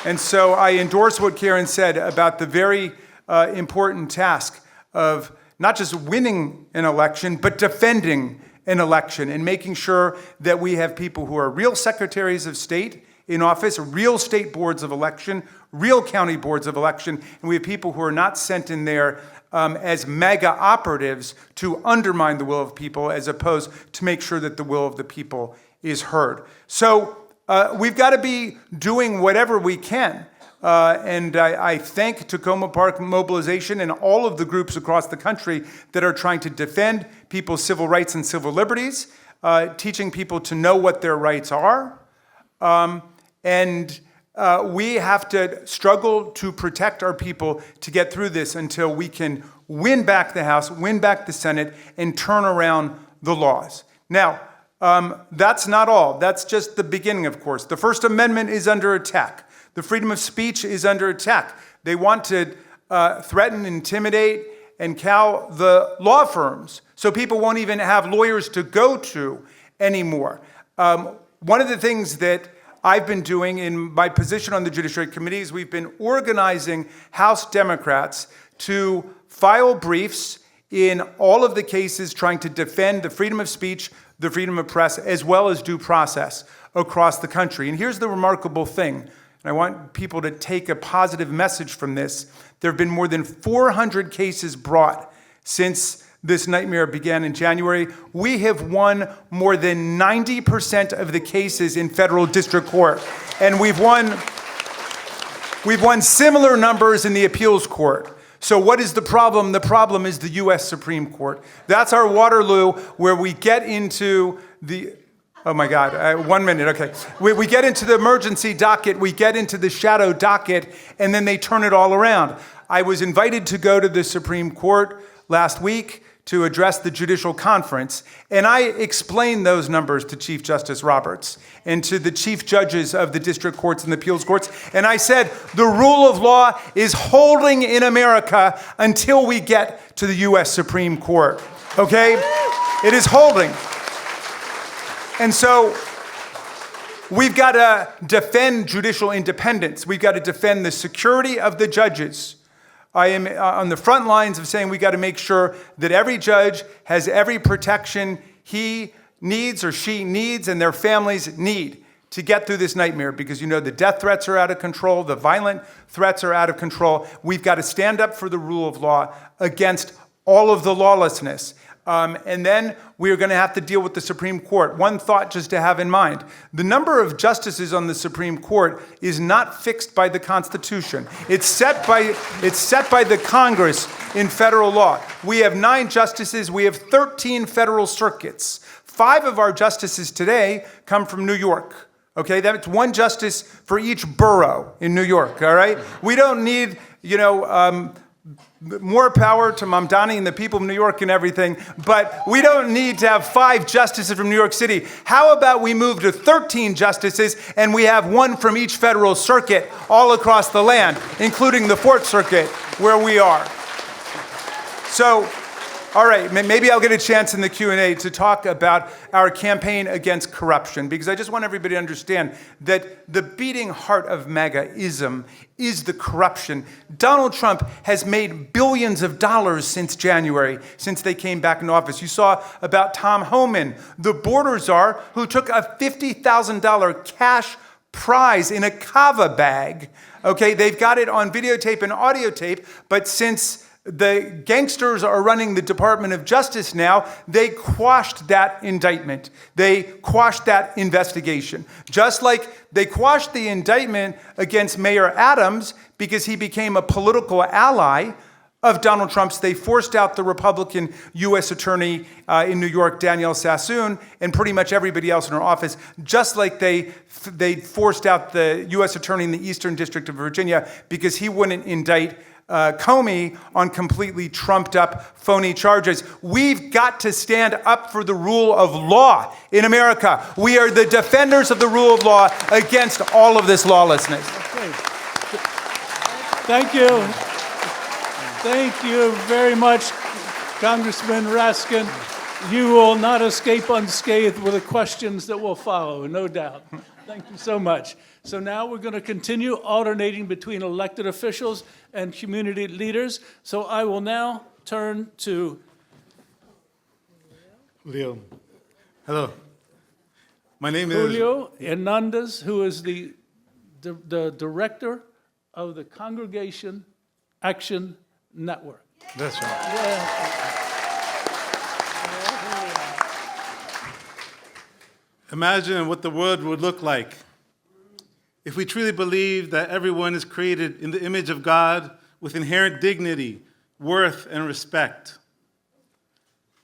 And so I endorse what Karen said about the very important task of not just winning an election, but defending an election and making sure that we have people who are real secretaries of state in office, real state boards of election, real county boards of election, and we have people who are not sent in there as mega operatives to undermine the will of people as opposed to make sure that the will of the people is heard. So we've got to be doing whatever we can. And I thank Takoma Park Mobilization and all of the groups across the country that are trying to defend people's civil rights and civil liberties, teaching people to know what their rights are. And we have to struggle to protect our people to get through this until we can win back the House, win back the Senate, and turn around the laws. Now, that's not all. That's just the beginning, of course. The First Amendment is under attack. The freedom of speech is under attack. They want to threaten, intimidate, and cow the law firms so people won't even have lawyers to go to anymore. One of the things that I've been doing in my position on the Judiciary Committee is we've been organizing House Democrats to file briefs in all of the cases trying to defend the freedom of speech, the freedom of press, as well as due process across the country. And here's the remarkable thing, and I want people to take a positive message from this. There have been more than 400 cases brought since this nightmare began in January. We have won more than 90% of the cases in federal district court. And we've won similar numbers in the appeals court. So what is the problem? The problem is the U.S. Supreme Court. That's our Waterloo, where we get into the, oh my God, 1 minute, okay. We get into the emergency docket, we get into the shadow docket, and then they turn it all around. I was invited to go to the Supreme Court last week to address the judicial conference, and I explained those numbers to Chief Justice Roberts and to the chief judges of the district courts and the appeals courts, and I said, the rule of law is holding in America until we get to the U.S. Supreme Court, okay? It is holding. And so we've got to defend judicial independence. We've got to defend the security of the judges. I am on the front lines of saying we got to make sure that every judge has every protection he needs or she needs and their families need to get through this nightmare, because you know the death threats are out of control, the violent threats are out of control. We've got to stand up for the rule of law against all of the lawlessness. And then we are going to have to deal with the Supreme Court. One thought just to have in mind. The number of justices on the Supreme Court is not fixed by the Constitution. It's set by the Congress in federal law. We have 9 justices. We have 13 federal circuits. 5 of our justices today come from New York. Okay, that's 1 justice for each borough in New York, all right? We don't need, more power to Mamdani and the people of New York and everything, but we don't need to have 5 justices from New York City. How about we move to 13 justices and we have 1 from each federal circuit all across the land, including the 4th Circuit where we are. So, all right, maybe I'll get a chance in the Q&A to talk about our campaign against corruption, because I just want everybody to understand that the beating heart of MAGA-ism is the corruption. Donald Trump has made billions of dollars since January, since they came back into office. You saw about Tom Homan, the border czar, who took a $50,000 cash prize in a kava bag. Okay, they've got it on videotape and audio tape, but since the gangsters are running the Department of Justice now, they quashed that indictment. They quashed that investigation. Just like they quashed the indictment against Mayor Adams because he became a political ally of Donald Trump's. They forced out the Republican U.S. Attorney in New York, Danielle Sassoon, and pretty much everybody else in her office, just like they forced out the U.S. Attorney in the Eastern District of Virginia because he wouldn't indict Comey on completely trumped up phony charges. We've got to stand up for the rule of law in America. We are the defenders of the rule of law against all of this lawlessness. Okay. Thank you. Thank you very much, Congressman Raskin. You will not escape unscathed with the questions that will follow, no doubt. Thank you so much. So now we're going to continue alternating between elected officials and community leaders. So I will now turn to Julio. Hello. My name is Julio Hernandez, who is the director of the Congregation Action Network. That's right. Imagine what the world would look like if we truly believed that everyone is created in the image of God with inherent dignity, worth, and respect.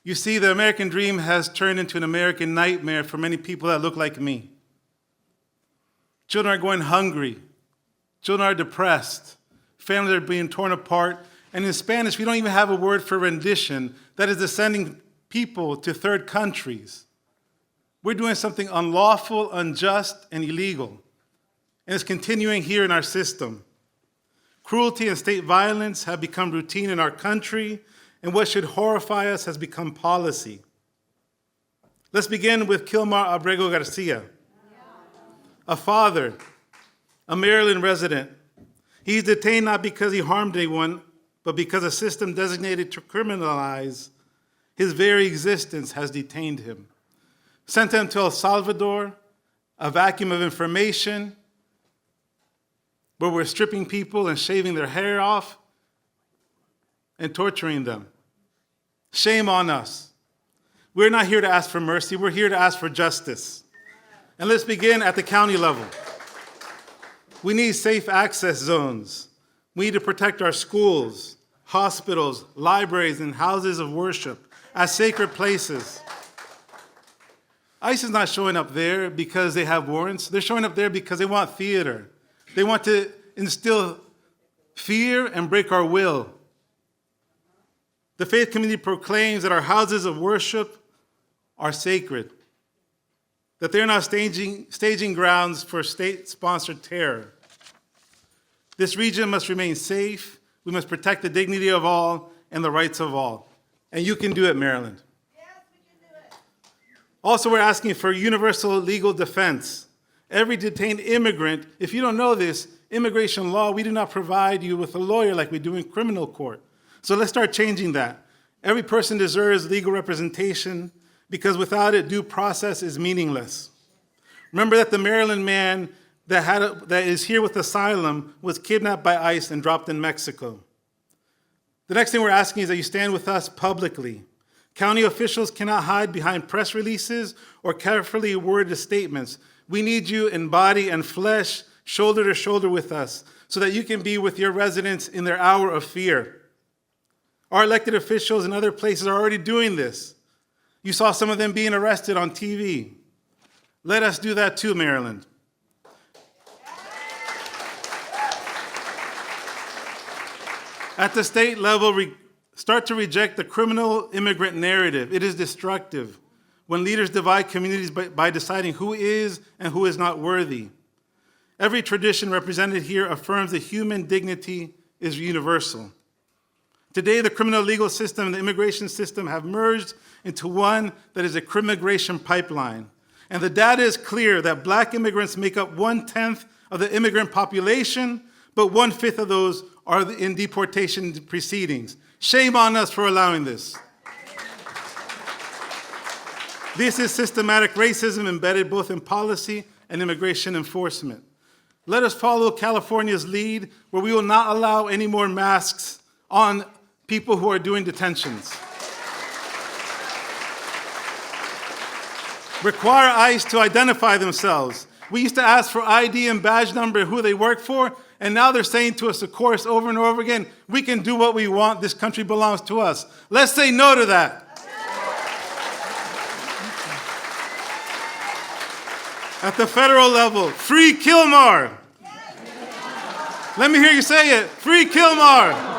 You see, the American dream has turned into an American nightmare for many people that look like me. Children are going hungry. Children are depressed. Families are being torn apart. And in Spanish, we don't even have a word for rendition, that is sending people to third countries. We're doing something unlawful, unjust, and illegal. And it's continuing here in our system. Cruelty and state violence have become routine in our country, and what should horrify us has become policy. Let's begin with Kilmar Abrego Garcia, a father, a Maryland resident. He's detained not because he harmed anyone, but because a system designated to criminalize his very existence has detained him. Sent him to El Salvador, a vacuum of information, where we're stripping people and shaving their hair off and torturing them. Shame on us. We're not here to ask for mercy, we're here to ask for justice. And let's begin at the county level. We need safe access zones. We need to protect our schools, hospitals, libraries, and houses of worship as sacred places. ICE is not showing up there because they have warrants. They're showing up there because they want theater. They want to instill fear and break our will. The faith community proclaims that our houses of worship are sacred, that they're not staging grounds for state-sponsored terror. This region must remain safe. We must protect the dignity of all and the rights of all. And you can do it, Maryland. Also, we're asking for universal legal defense. Every detained immigrant, if you don't know this, immigration law, we do not provide you with a lawyer like we do in criminal court. So let's start changing that. Every person deserves legal representation because without it, due process is meaningless. Remember that the Maryland man that is here with asylum was kidnapped by ICE and dropped in Mexico. The next thing we're asking is that you stand with us publicly. County officials cannot hide behind press releases or carefully worded statements. We need you in body and flesh, shoulder to shoulder with us, so that you can be with your residents in their hour of fear. Our elected officials in other places are already doing this. You saw some of them being arrested on TV. Let us do that too, Maryland. At the state level, start to reject the criminal immigrant narrative. It is destructive when leaders divide communities by deciding who is and who is not worthy. Every tradition represented here affirms that human dignity is universal. Today, the criminal legal system and the immigration system have merged into one that is a crimmigration pipeline. And the data is clear that Black immigrants make up 1/10 of the immigrant population, but 1/5 of those are in deportation proceedings. Shame on us for allowing this. This is systematic racism embedded both in policy and immigration enforcement. Let us follow California's lead, where we will not allow any more masks on people who are doing detentions. Require ICE to identify themselves. We used to ask for ID and badge number, who they work for, and now they're saying to us, of course, over and over again, we can do what we want, this country belongs to us. Let's say no to that. At the federal level, free Kilmar. Let me hear you say it, free Kilmar.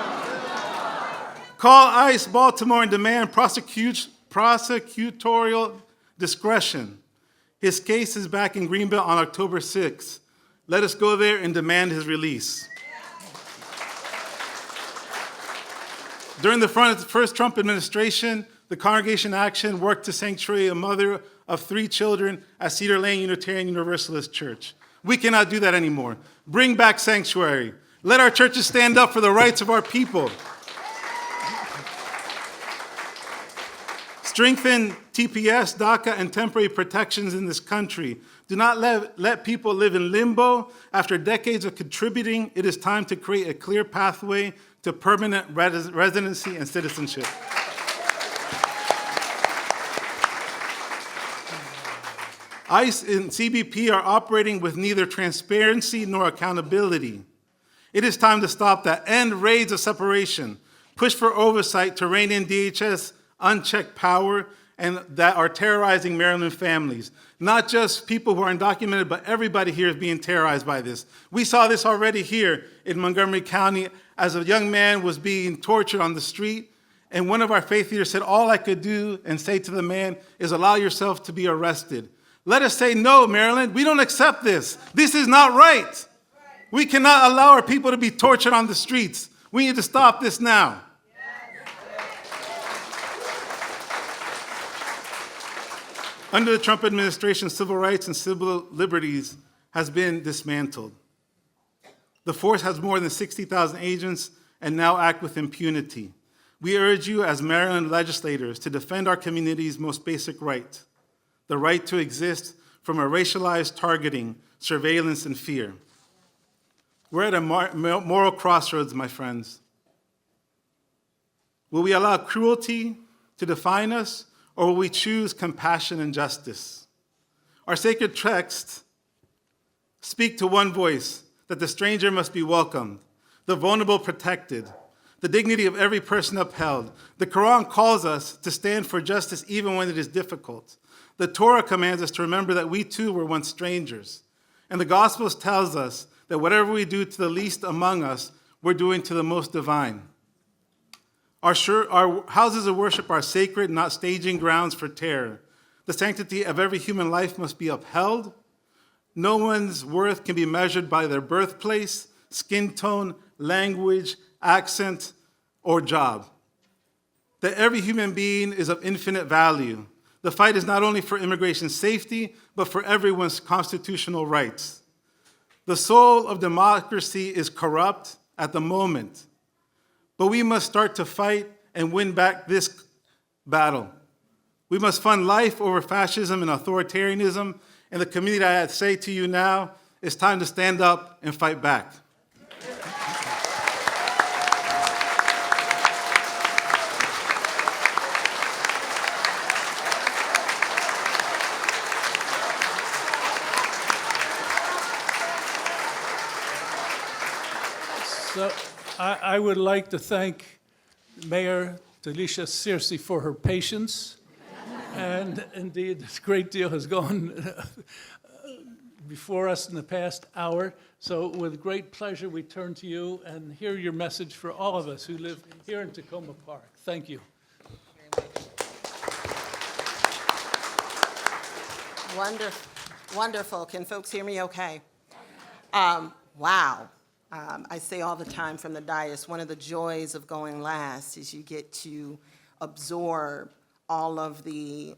Call ICE Baltimore and demand prosecutorial discretion. His case is back in Greenbelt on October 6th. Let us go there and demand his release. During the first Trump administration, the Congregation Action worked to sanctuary a mother of 3 children at Cedar Lane Unitarian Universalist Church. We cannot do that anymore. Bring back sanctuary. Let our churches stand up for the rights of our people. Strengthen TPS, DACA, and temporary protections in this country. Do not let people live in limbo. After decades of contributing, it is time to create a clear pathway to permanent residency and citizenship. ICE and CBP are operating with neither transparency nor accountability. It is time to stop that. End raids of separation. Push for oversight to rein in DHS unchecked power and that are terrorizing Maryland families. Not just people who are undocumented, but everybody here is being terrorized by this. We saw this already here in Montgomery County as a young man was being tortured on the street, and one of our faith leaders said, all I could do and say to the man is allow yourself to be arrested. Let us say, no, Maryland, we don't accept this. This is not right. We cannot allow our people to be tortured on the streets. We need to stop this now. Under the Trump administration, civil rights and civil liberties has been dismantled. The force has more than 60,000 agents and now act with impunity. We urge you as Maryland legislators to defend our community's most basic right, the right to exist from a racialized targeting, surveillance, and fear. We're at a moral crossroads, my friends. Will we allow cruelty to define us, or will we choose compassion and justice? Our sacred texts speak to one voice, that the stranger must be welcomed, the vulnerable protected, the dignity of every person upheld. The Quran calls us to stand for justice even when it is difficult. The Torah commands us to remember that we too were once strangers. And the Gospels tells us that whatever we do to the least among us, we're doing to the most divine. Our houses of worship are sacred, not staging grounds for terror. The sanctity of every human life must be upheld. No one's worth can be measured by their birthplace, skin tone, language, accent, or job. That every human being is of infinite value. The fight is not only for immigration safety, but for everyone's constitutional rights. The soul of democracy is corrupt at the moment, but we must start to fight and win back this battle. We must fund life over fascism and authoritarianism. And the community, I say to you now, it's time to stand up and fight back. So I would like to thank Mayor Talisha Searcy for her patience. And indeed, a great deal has gone before us in the past hour. So with great pleasure, we turn to you and hear your message for all of us who live here in Takoma Park. Thank you. Wonderful. Wonderful. Can folks hear me okay? Wow. I say all the time from the dais, one of the joys of going last is you get to absorb all of the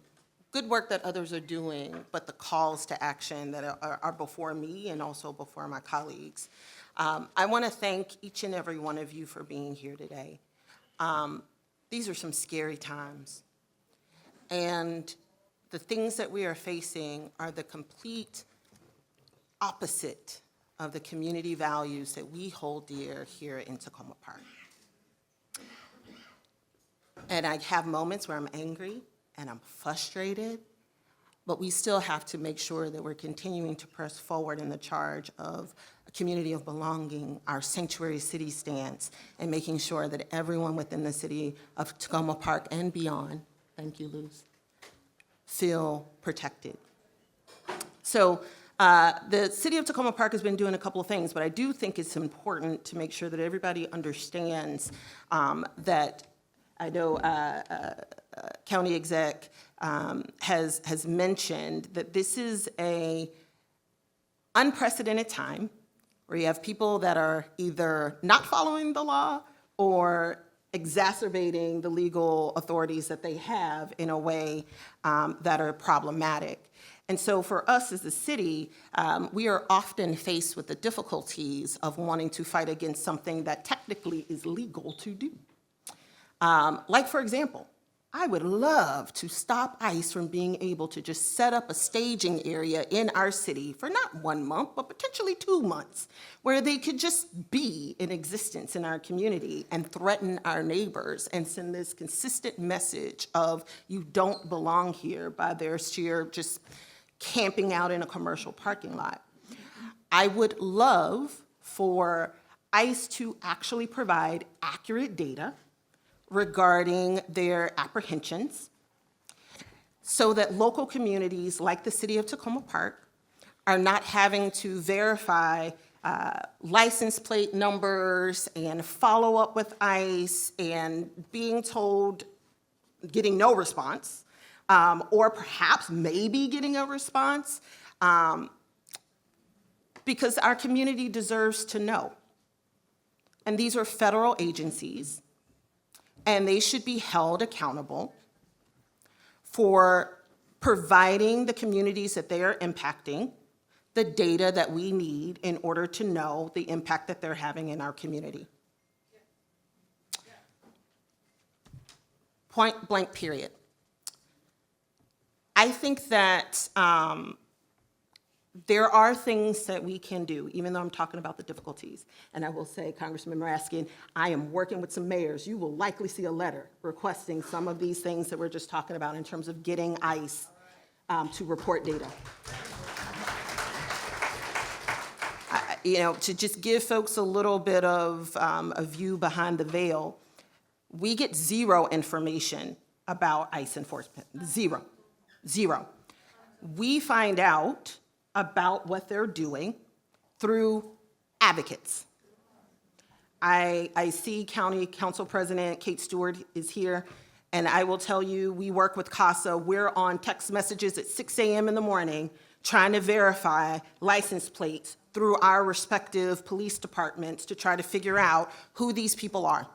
good work that others are doing, but the calls to action that are before me and also before my colleagues. I want to thank each and every one of you for being here today. These are some scary times. And the things that we are facing are the complete opposite of the community values that we hold dear here in Takoma Park. And I have moments where I'm angry and I'm frustrated, but we still have to make sure that we're continuing to press forward in the charge of a community of belonging, our sanctuary city stance, and making sure that everyone within the city of Takoma Park and beyond, thank you, Luz, feel protected. So the city of Takoma Park has been doing a couple of things, but I do think it's important to make sure that everybody understands that I know County Exec has mentioned that this is an unprecedented time where you have people that are either not following the law or exacerbating the legal authorities that they have in a way that are problematic. And so for us as a city, we are often faced with the difficulties of wanting to fight against something that technically is legal to do. Like, for example, I would love to stop ICE from being able to just set up a staging area in our city for not 1 month, but potentially 2 months, where they could just be in existence in our community and threaten our neighbors and send this consistent message of you don't belong here by their sheer just camping out in a commercial parking lot. I would love for ICE to actually provide accurate data regarding their apprehensions so that local communities like the city of Takoma Park are not having to verify license plate numbers and follow up with ICE and being told, getting no response, or perhaps maybe getting a response, because our community deserves to know. And these are federal agencies, and they should be held accountable for providing the communities that they are impacting the data that we need in order to know the impact that they're having in our community. Point blank, period. I think that there are things that we can do, even though I'm talking about the difficulties. And I will say, Congressman Raskin, I am working with some mayors. You will likely see a letter requesting some of these things that we're just talking about in terms of getting ICE to report data. To just give folks a little bit of a view behind the veil, we get zero information about ICE enforcement, zero. We find out about what they're doing through advocates. I see County Council President Kate Stewart is here, and I will tell you, we work with CASA. We're on text messages at 6 a.m. in the morning trying to verify license plates through our respective police departments to try to figure out who these people are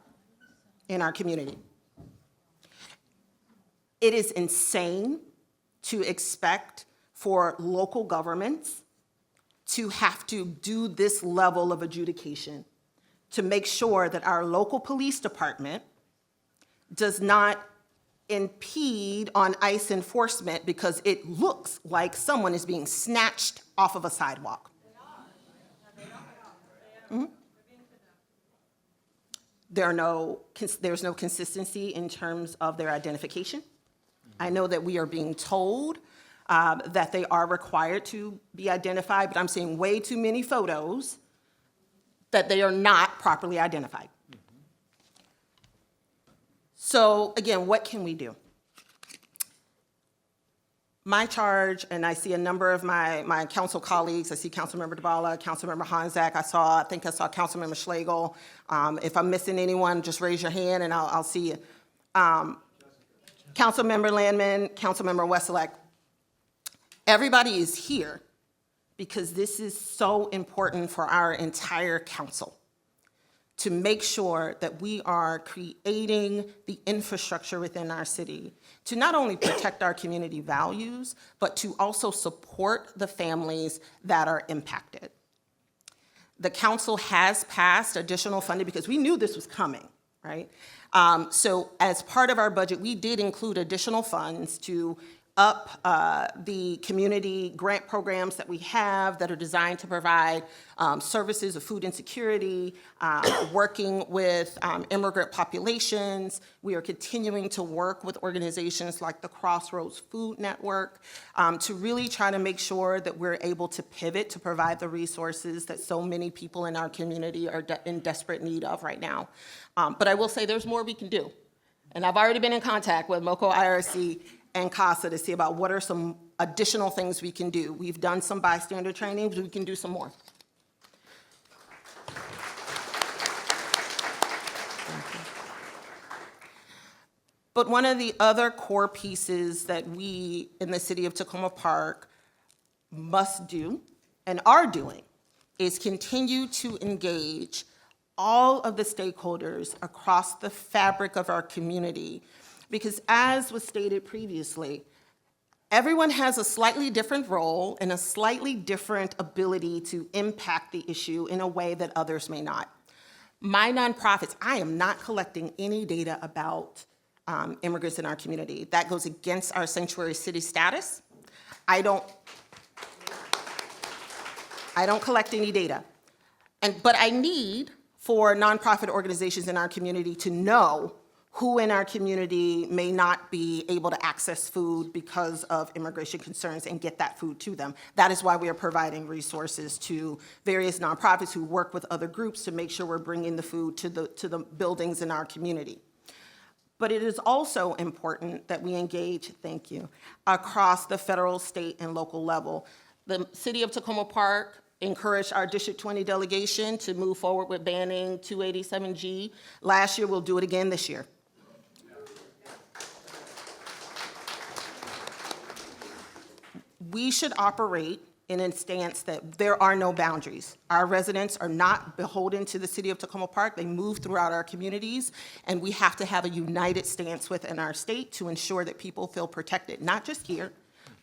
in our community. It is insane to expect for local governments to have to do this level of adjudication to make sure that our local police department does not impede on ICE enforcement because it looks like someone is being snatched off of a sidewalk. Mm-hmm. There's no consistency in terms of their identification. I know that we are being told that they are required to be identified, but I'm seeing way too many photos that they are not properly identified. So again, what can we do? My charge, and I see a number of my council colleagues, I see Councilmember DeBala, Councilmember Hanzak, I think I saw Councilmember Schlegel. If I'm missing anyone, just raise your hand and I'll see you. Councilmember Landman, Councilmember Wesselek, everybody is here because this is so important for our entire council to make sure that we are creating the infrastructure within our city to not only protect our community values, but to also support the families that are impacted. The council has passed additional funding because we knew this was coming, right? So as part of our budget, we did include additional funds to up the community grant programs that we have that are designed to provide services of food insecurity, working with immigrant populations. We are continuing to work with organizations like the Crossroads Food Network to really try to make sure that we're able to pivot to provide the resources that so many people in our community are in desperate need of right now. But I will say there's more we can do. And I've already been in contact with MoCo IRC and CASA to see about what are some additional things we can do. We've done some bystander training, but we can do some more. But one of the other core pieces that we in the city of Takoma Park must do and are doing is continue to engage all of the stakeholders across the fabric of our community, because as was stated previously, everyone has a slightly different role and a slightly different ability to impact the issue in a way that others may not. My nonprofits, I am not collecting any data about immigrants in our community. That goes against our sanctuary city status. I don't collect any data. But I need for nonprofit organizations in our community to know who in our community may not be able to access food because of immigration concerns and get that food to them. That is why we are providing resources to various nonprofits who work with other groups to make sure we're bringing the food to the buildings in our community. But it is also important that we engage, thank you, across the federal, state, and local level. The city of Takoma Park encouraged our District 20 delegation to move forward with banning 287G. Last year, we'll do it again this year. We should operate in a stance that there are no boundaries. Our residents are not beholden to the city of Takoma Park. They move throughout our communities, and we have to have a united stance within our state to ensure that people feel protected, not just here,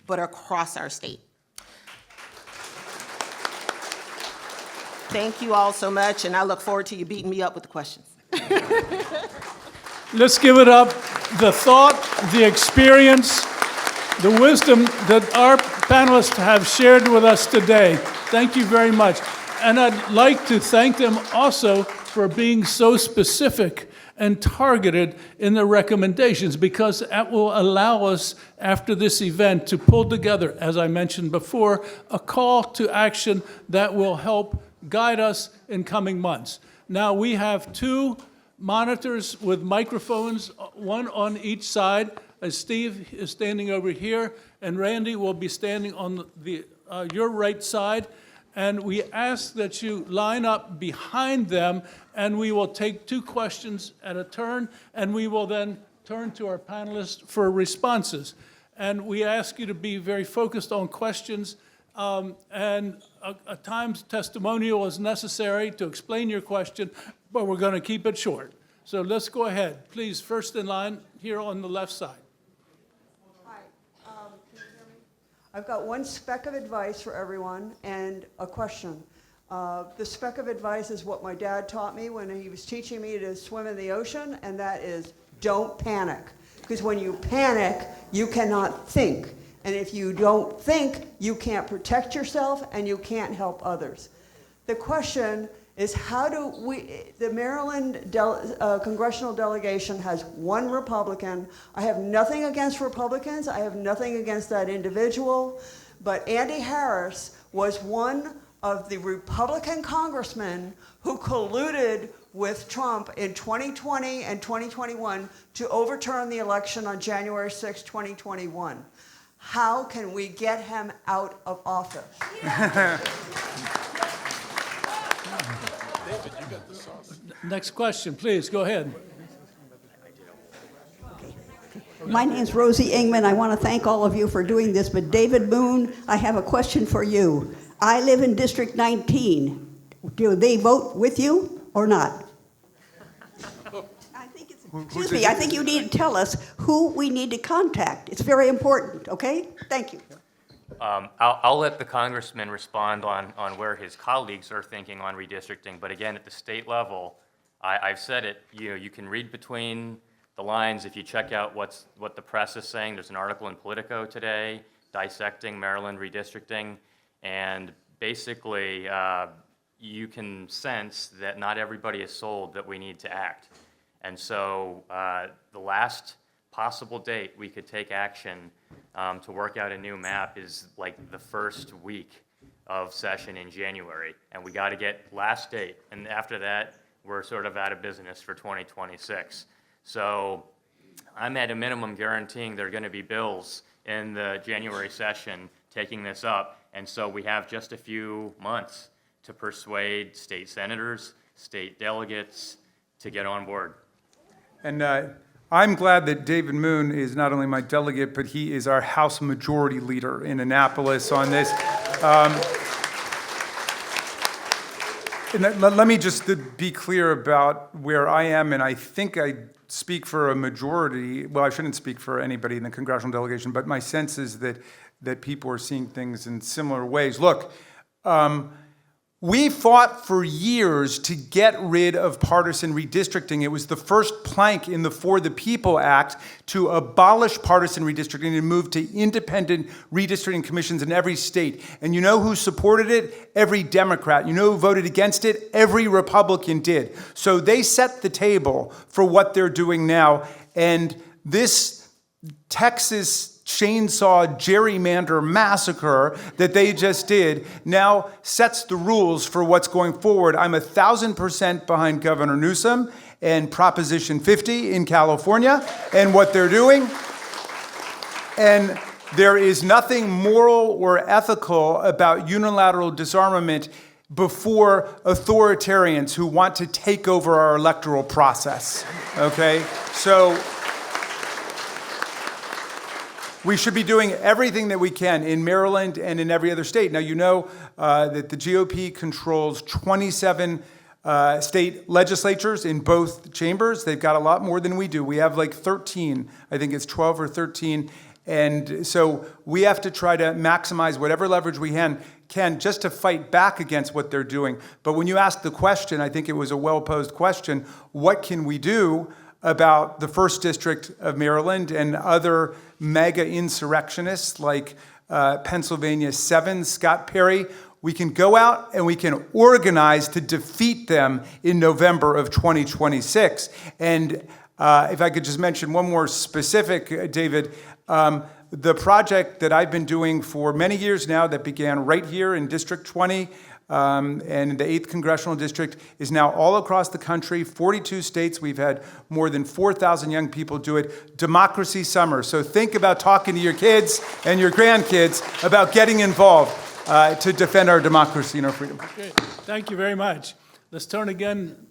but across our state. Thank you all so much, and I look forward to you beating me up with the questions. Let's give it up. The thought, the experience, the wisdom that our panelists have shared with us today. Thank you very much. And I'd like to thank them also for being so specific and targeted in their recommendations, because that will allow us, after this event, to pull together, as I mentioned before, a call to action that will help guide us in coming months. Now, we have two monitors with microphones, one on each side. Steve is standing over here, and Randy will be standing on your right side. And we ask that you line up behind them, and we will take two questions at a turn, and we will then turn to our panelists for responses. And we ask you to be very focused on questions, and at times testimonial is necessary to explain your question, but we're going to keep it short. So let's go ahead. Please, first in line here on the left side. Can you hear me? I've got one speck of advice for everyone and a question. The speck of advice is what my dad taught me when he was teaching me to swim in the ocean, and that is don't panic. Because when you panic, you cannot think. And if you don't think, you can't protect yourself and you can't help others. The question is, how do we, the Maryland congressional delegation has one Republican. I have nothing against Republicans. I have nothing against that individual. But Andy Harris was one of the Republican congressmen who colluded with Trump in 2020 and 2021 to overturn the election on January 6, 2021. How can we get him out of office? Next question, please, go ahead. My name's Rosie Ingman. I want to thank all of you for doing this, but David Moon, I have a question for you. I live in District 19. Do they vote with you or not? Excuse me, I think you need to tell us who we need to contact. It's very important, okay? Thank you. I'll let the congressman respond on where his colleagues are thinking on redistricting, but again, at the state level, I've said it, you can read between the lines if you check out what the press is saying. There's an article in Politico today dissecting Maryland redistricting, and basically you can sense that not everybody is sold that we need to act. And so the last possible date we could take action to work out a new map is like the first week of session in January. And we got to get last date. And after that, we're sort of out of business for 2026. So I'm at a minimum guaranteeing there are going to be bills in the January session taking this up. And so we have just a few months to persuade state senators, state delegates to get on board. And I'm glad that David Moon is not only my delegate, but he is our House Majority Leader in Annapolis on this. And let me just be clear about where I am, and I think I speak for a majority. Well, I shouldn't speak for anybody in the congressional delegation, but my sense is that people are seeing things in similar ways. Look, we fought for years to get rid of partisan redistricting. It was the first plank in the For the People Act to abolish partisan redistricting and move to independent redistricting commissions in every state. And you know who supported it? Every Democrat. You know who voted against it? Every Republican did. So they set the table for what they're doing now. And this Texas chainsaw gerrymander massacre that they just did now sets the rules for what's going forward. I'm 1,000% behind Governor Newsom and Proposition 50 in California and what they're doing. And there is nothing moral or ethical about unilateral disarmament before authoritarians who want to take over our electoral process, okay? So we should be doing everything that we can in Maryland and in every other state. Now, you know that the GOP controls 27 state legislatures in both chambers. They've got a lot more than we do. We have like 13. I think it's 12 or 13. And so we have to try to maximize whatever leverage we can just to fight back against what they're doing. But when you ask the question, I think it was a well-posed question, what can we do about the 1st District of Maryland and other mega insurrectionists like Pennsylvania 7, Scott Perry? We can go out and we can organize to defeat them in November of 2026. And if I could just mention one more specific, David, the project that I've been doing for many years now that began right here in District 20, and the 8th Congressional District is now all across the country, 42 states. We've had more than 4,000 young people do it. Democracy Summer. So think about talking to your kids and your grandkids about getting involved to defend our democracy and our freedom. Okay, thank you very much. Let's turn again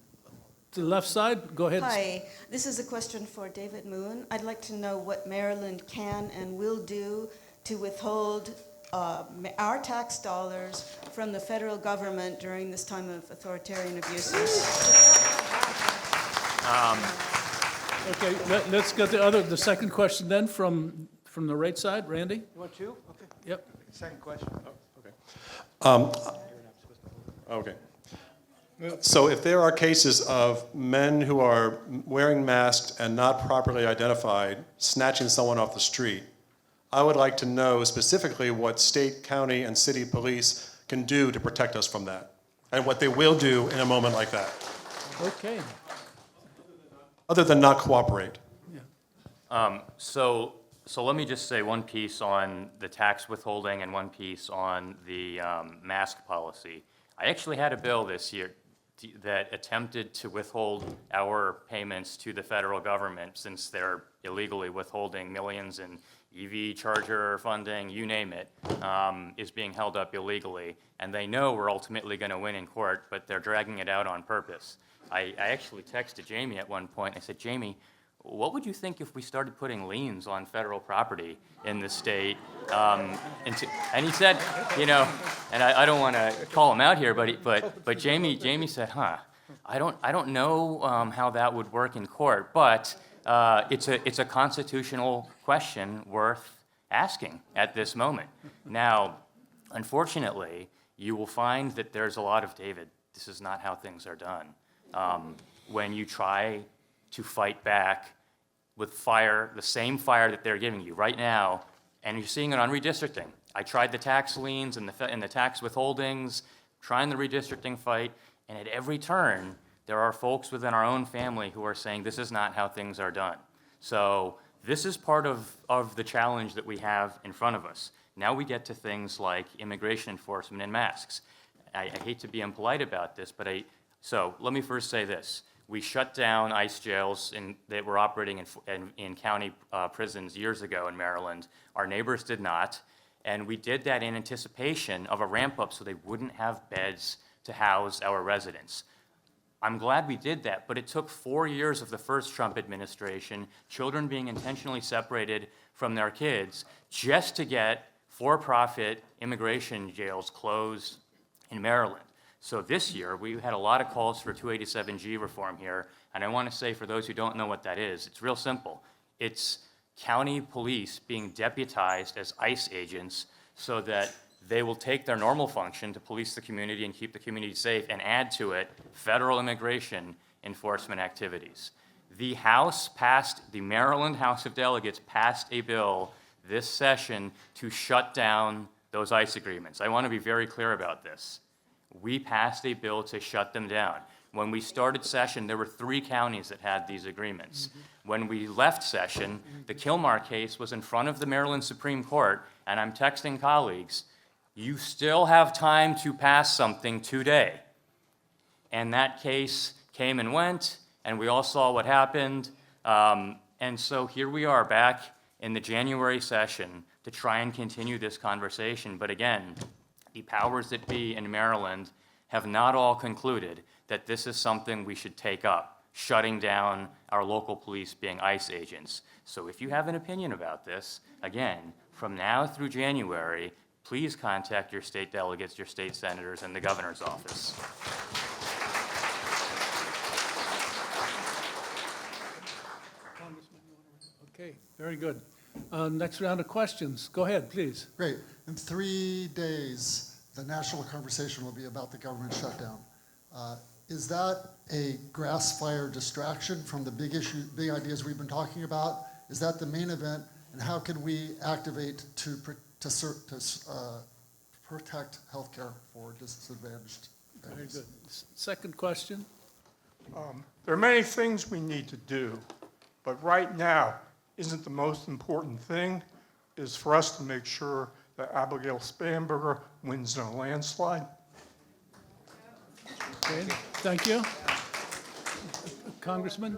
to the left side. Go ahead. Hi, this is a question for David Moon. I'd like to know what Maryland can and will do to withhold our tax dollars from the federal government during this time of authoritarian abuses. Okay, let's get the second question then from the right side. Randy? You want two? Okay. Yep. Second question. Okay. So if there are cases of men who are wearing masks and not properly identified, snatching someone off the street, I would like to know specifically what state, county, and city police can do to protect us from that, and what they will do in a moment like that. Okay. Other than not cooperate. So let me just say one piece on the tax withholding and one piece on the mask policy. I actually had a bill this year that attempted to withhold our payments to the federal government, since they're illegally withholding millions in EV charger funding, you name it, is being held up illegally. And they know we're ultimately going to win in court, but they're dragging it out on purpose. I actually texted Jamie at one point. I said, Jamie, what would you think if we started putting liens on federal property in the state? And he said, you know, and I don't want to call him out here, but Jamie said, I don't know how that would work in court, but it's a constitutional question worth asking at this moment. Now, unfortunately, you will find that there's a lot of, David, this is not how things are done. When you try to fight back with fire, the same fire that they're giving you right now, and you're seeing it on redistricting. I tried the tax liens and the tax withholdings, trying the redistricting fight, and at every turn, there are folks within our own family who are saying this is not how things are done. So this is part of the challenge that we have in front of us. Now we get to things like immigration enforcement and masks. I hate to be impolite about this, but so let me first say this. We shut down ICE jails that were operating in county prisons years ago in Maryland. Our neighbors did not, and we did that in anticipation of a ramp up so they wouldn't have beds to house our residents. I'm glad we did that, but it took 4 years of the first Trump administration, children being intentionally separated from their kids, just to get for-profit immigration jails closed in Maryland. So this year, we had a lot of calls for 287G reform here, and I want to say for those who don't know what that is, it's real simple. It's county police being deputized as ICE agents so that they will take their normal function to police the community and keep the community safe and add to it federal immigration enforcement activities. The Maryland House of Delegates passed a bill this session to shut down those ICE agreements. I want to be very clear about this. We passed a bill to shut them down. When we started session, there were 3 counties that had these agreements. When we left session, the Kilmar case was in front of the Maryland Supreme Court, and I'm texting colleagues, you still have time to pass something today. And that case came and went, and we all saw what happened. And so here we are back in the January session to try and continue this conversation. But again, the powers that be in Maryland have not all concluded that this is something we should take up, shutting down our local police being ICE agents. So if you have an opinion about this, again, from now through January, please contact your state delegates, your state senators, and the governor's office. Okay, very good. Next round of questions. Go ahead, please. Great. In 3 days, the national conversation will be about the government shutdown. Is that a grass fire distraction from the big ideas we've been talking about? Is that the main event? And how can we activate to protect healthcare for disadvantaged Very families? good. Second question. There are many things we need to do, but right now, isn't the most important thing is for us to make sure that Abigail Spanberger wins in a landslide? Okay, thank you. Congressman?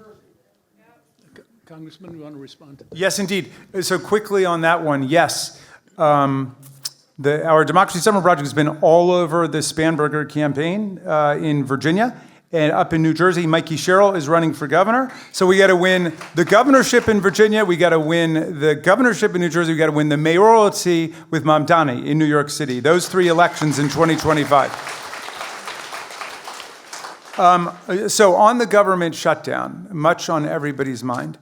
Congressman, you want to respond? Yes, indeed. So quickly on that one, yes. Our Democracy Summer Project has been all over the Spanberger campaign in Virginia. And up in New Jersey, Mikey Sherrill is running for governor. So we got to win the governorship in Virginia. We got to win the governorship in New Jersey. We got to win the mayoralty with Mamdani in New York City. Those 3 elections in 2025. So on the government shutdown, much on everybody's mind.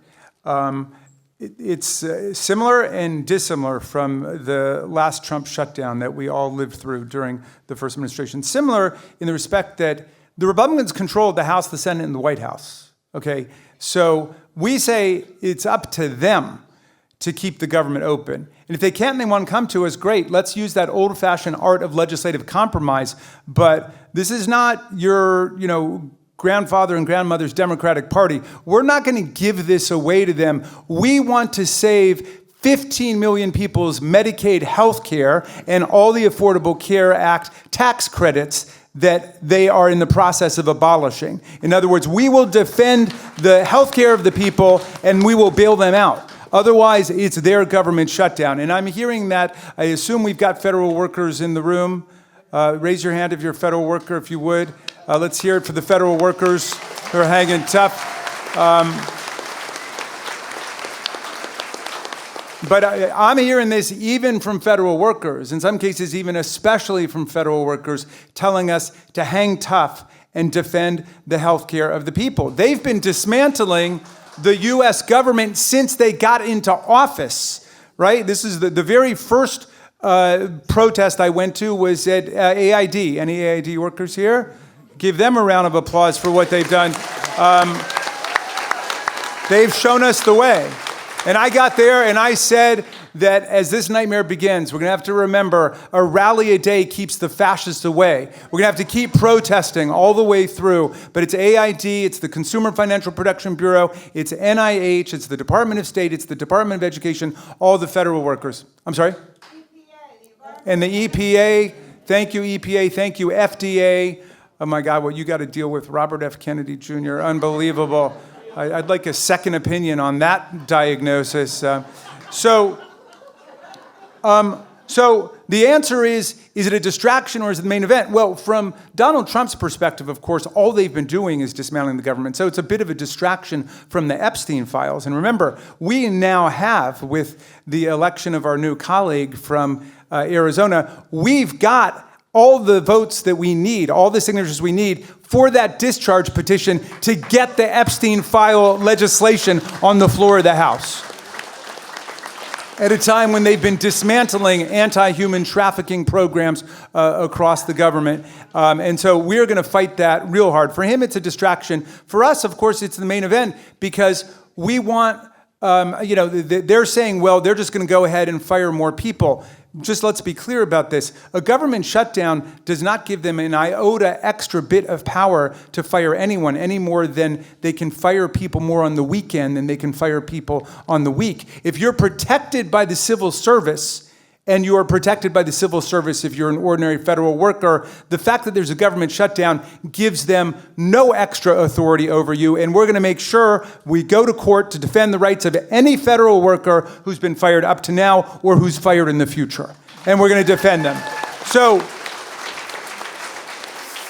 It's similar and dissimilar from the last Trump shutdown that we all lived through during the first administration. Similar in the respect that the Republicans controlled the House, the Senate, and the White House, okay? So we say it's up to them to keep the government open. And if they can't and they want to come to us, great. Let's use that old-fashioned art of legislative compromise. But this is not your, grandfather and grandmother's Democratic Party. We're not going to give this away to them. We want to save 15 million people's Medicaid health care and all the Affordable Care Act tax credits that they are in the process of abolishing. In other words, we will defend the health care of the people and we will bail them out. Otherwise, it's their government shutdown. And I'm hearing that. I assume we've got federal workers in the room. Raise your hand if you're a federal worker, if you would. Let's hear it for the federal workers who are hanging tough. But I'm hearing this even from federal workers, in some cases even especially from federal workers, telling us to hang tough and defend the health care of the people. They've been dismantling the U.S. government since they got into office, right? This is the very first protest I went to was at AID. Any AID workers here? Give them a round of applause for what they've done. They've shown us the way. And I got there and I said that as this nightmare begins, we're going to have to remember a rally a day keeps the fascists away. We're going to have to keep protesting all the way through. But it's AID, it's the Consumer Financial Protection Bureau, it's NIH, it's the Department of State, it's the Department of Education, all the federal workers. I'm sorry? EPA. And the EPA, thank you EPA, thank you FDA. Oh my God, what you got to deal with Robert F. Kennedy Jr., unbelievable. I'd like a second opinion on that diagnosis. So the answer is it a distraction or is it the main event? Well, from Donald Trump's perspective, of course, all they've been doing is dismantling the government. So it's a bit of a distraction from the Epstein files. And remember, we now have, with the election of our new colleague from Arizona, we've got all the votes that we need, all the signatures we need for that discharge petition to get the Epstein file legislation on the floor of the House. At a time when they've been dismantling anti-human trafficking programs across the government. And so we're going to fight that real hard. For him, it's a distraction. For us, of course, it's the main event because we want, they're saying, well, they're just going to go ahead and fire more people. Just let's be clear about this. A government shutdown does not give them an iota extra bit of power to fire anyone any more than they can fire people more on the weekend than they can fire people on the week. If you're protected by the civil service, and you are protected by the civil service if you're an ordinary federal worker, the fact that there's a government shutdown gives them no extra authority over you, and we're going to make sure we go to court to defend the rights of any federal worker who's been fired up to now or who's fired in the future. And we're going to defend them. So,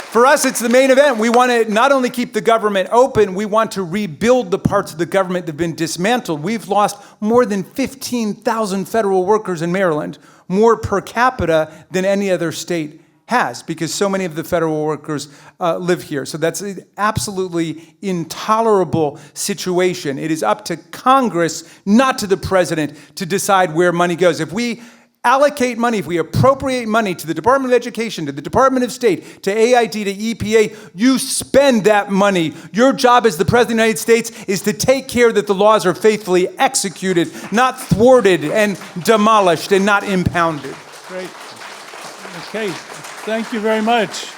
for us, it's the main event. We want to not only keep the government open, we want to rebuild the parts of the government that have been dismantled. We've lost more than 15,000 federal workers in Maryland, more per capita than any other state has, because so many of the federal workers live here. So that's an absolutely intolerable situation. It is up to Congress, not to the president, to decide where money goes. If we allocate money, if we appropriate money to the Department of Education, to the Department of State, to AID, to EPA, you spend that money. Your job as the President of the United States is to take care that the laws are faithfully executed, not thwarted and demolished and not impounded. Great. Okay, thank you very much.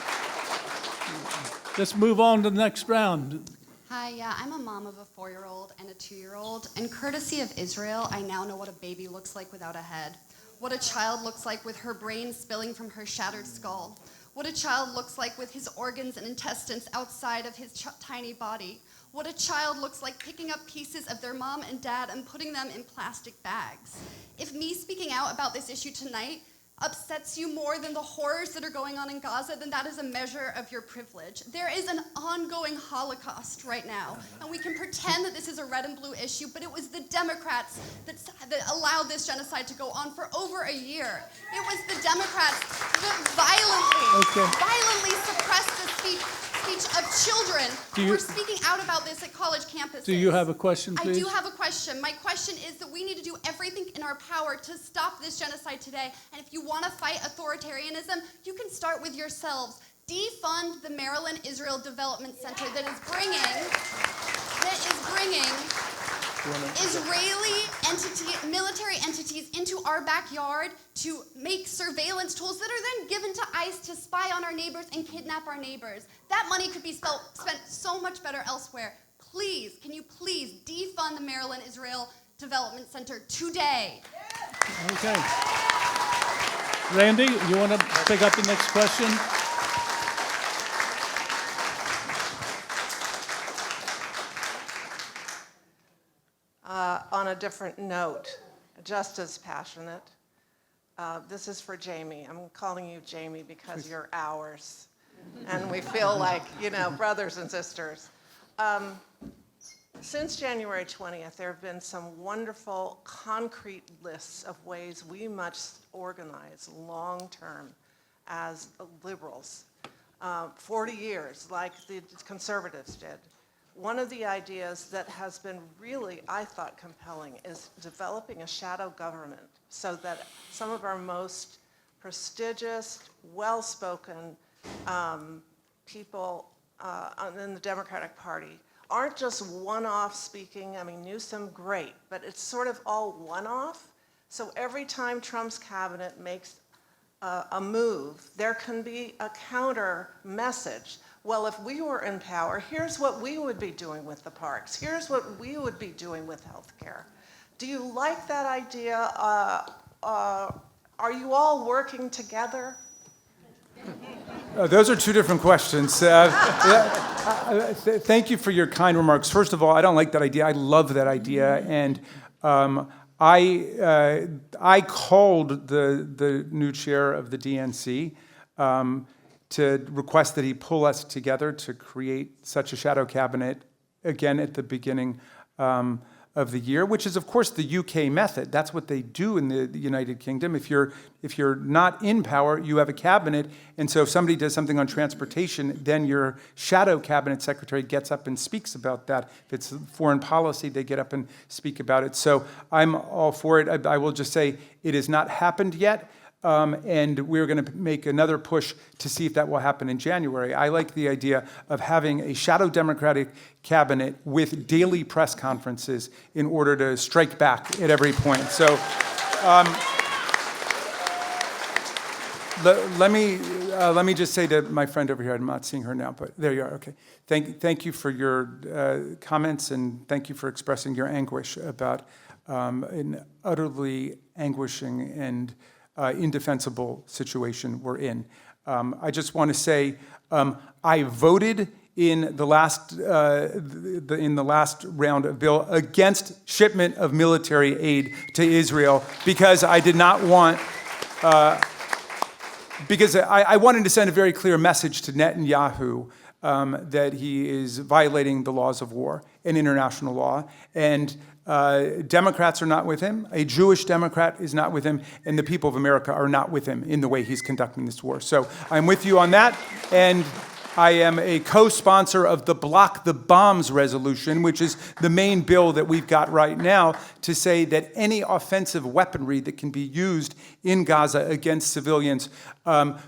Let's move on to the next round. Hi, yeah, I'm a mom of a 4-year-old and a 2-year-old, and courtesy of Israel, I now know what a baby looks like without a head. What a child looks like with her brain spilling from her shattered skull. What a child looks like with his organs and intestines outside of his tiny body. What a child looks like picking up pieces of their mom and dad and putting them in plastic bags. If me speaking out about this issue tonight upsets you more than the horrors that are going on in Gaza, then that is a measure of your privilege. There is an ongoing Holocaust right now, and we can pretend that this is a red and blue issue, but it was the Democrats that allowed this genocide to go on for over a year. It was the Democrats that violently suppressed the speech of children who were speaking out about this at college campuses. Do you have a question, please? I do have a question. My question is that we need to do everything in our power to stop this genocide today. And if you want to fight authoritarianism, you can start with yourselves. Defund the Maryland Israel Development Center that is bringing Israeli military entities into our backyard to make surveillance tools that are then given to ICE to spy on our neighbors and kidnap our neighbors. That money could be spent so much better elsewhere. Please, can you please defund the Maryland Israel Development Center today? Okay. Randy, you want to pick up the next question? On a different note, just as passionate, this is for Jamie. I'm calling you Jamie because you're ours. And we feel like, brothers and sisters. Since January 20th, there have been some wonderful, concrete lists of ways we must organize long-term as liberals. 40 years, like the conservatives did. One of the ideas that has been really, I thought, compelling is developing a shadow government so that some of our most prestigious, well-spoken people in the Democratic Party aren't just one-off speaking. I mean, Newsom, great, but it's sort of all one-off. So every time Trump's cabinet makes a move, there can be a counter message. Well, if we were in power, here's what we would be doing with the parks. Here's what we would be doing with healthcare. Do you like that idea? Are you all working together? Those are two different questions. Thank you for your kind remarks. First of all, I don't like that idea. I love that idea. And I called the new chair of the DNC to request that he pull us together to create such a shadow cabinet again at the beginning of the year, which is, of course, the UK method. That's what they do in the United Kingdom. If you're not in power, you have a cabinet, and so if somebody does something on transportation, then your shadow cabinet secretary gets up and speaks about that. If it's foreign policy, they get up and speak about it. So I'm all for it. I will just say it has not happened yet. And we're going to make another push to see if that will happen in January. I like the idea of having a shadow Democratic cabinet with daily press conferences in order to strike back at every point. So let me just say to my friend over here, I'm not seeing her now, but there you are. Okay. Thank you for your comments, and thank you for expressing your anguish about an utterly anguishing and indefensible situation we're in. I just want to say I voted in the last round of bill against shipment of military aid to Israel because I did not want. Because I wanted to send a very clear message to Netanyahu that he is violating the laws of war and international law, and Democrats are not with him. A Jewish Democrat is not with him, and the people of America are not with him in the way he's conducting this war. So I'm with you on that, and I am a co-sponsor of the Block the Bombs resolution, which is the main bill that we've got right now to say that any offensive weaponry that can be used in Gaza against civilians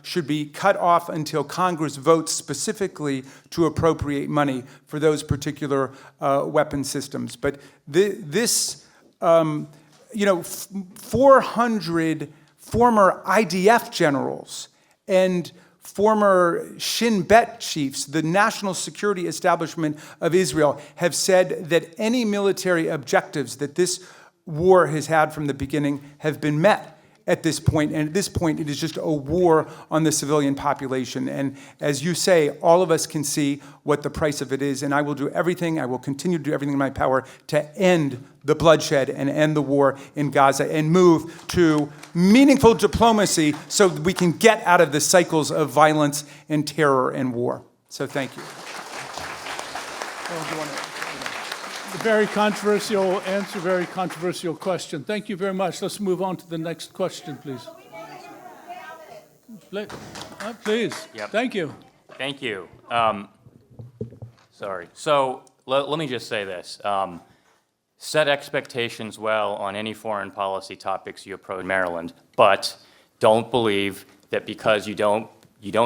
should be cut off until Congress votes specifically to appropriate money for those particular weapon systems. But this, 400 former IDF generals and former Shin Bet chiefs, the national security establishment of Israel, have said that any military objectives that this war has had from the beginning have been met at this point. And at this point, it is just a war on the civilian population. And as you say, all of us can see what the price of it is. And I will do everything, I will continue to do everything in my power to end the bloodshed and end the war in Gaza and move to meaningful diplomacy so we can get out of the cycles of violence and terror and war. So thank you. Very controversial answer, very controversial question. Thank you very much. Let's move on to the next question, please. Please. Yep. Thank you. Thank you. Sorry. So let me just say this. Set expectations well on any foreign policy topics you approach Maryland, but don't believe that because you don't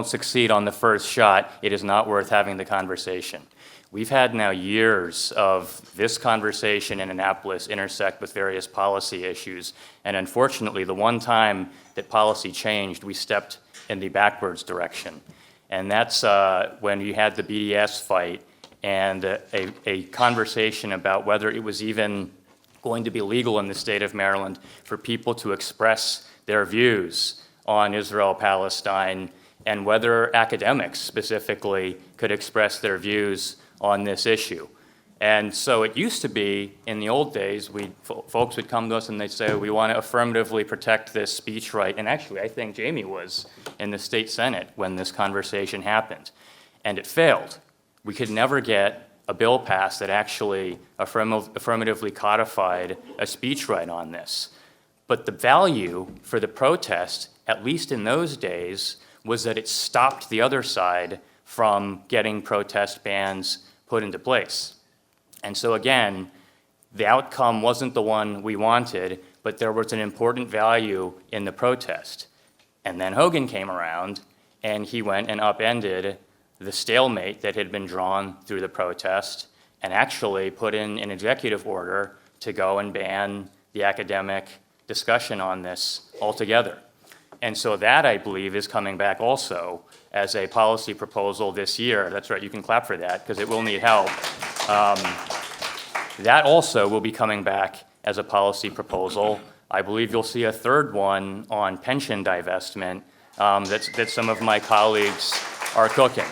succeed on the first shot, it is not worth having the conversation. We've had now years of this conversation in Annapolis intersect with various policy issues, and unfortunately, the one time that policy changed, we stepped in the backwards direction. And that's when you had the BDS fight and a conversation about whether it was even going to be legal in the state of Maryland for people to express their views on Israel-Palestine, and whether academics specifically could express their views on this issue. And so it used to be, in the old days, folks would come to us and they'd say, we want to affirmatively protect this speech right. And actually, I think Jamie was in the state Senate when this conversation happened. And it failed. We could never get a bill passed that actually affirmatively codified a speech right on this. But the value for the protest, at least in those days, was that it stopped the other side from getting protest bans put into place. And so again, the outcome wasn't the one we wanted, but there was an important value in the protest. And then Hogan came around, and he went and upended the stalemate that had been drawn through the protest, and actually put in an executive order to go and ban the academic discussion on this altogether. And so that, I believe, is coming back also as a policy proposal this year. That's right, you can clap for that, because it will need help. That also will be coming back as a policy proposal. I believe you'll see a third one on pension divestment that some of my colleagues are cooking.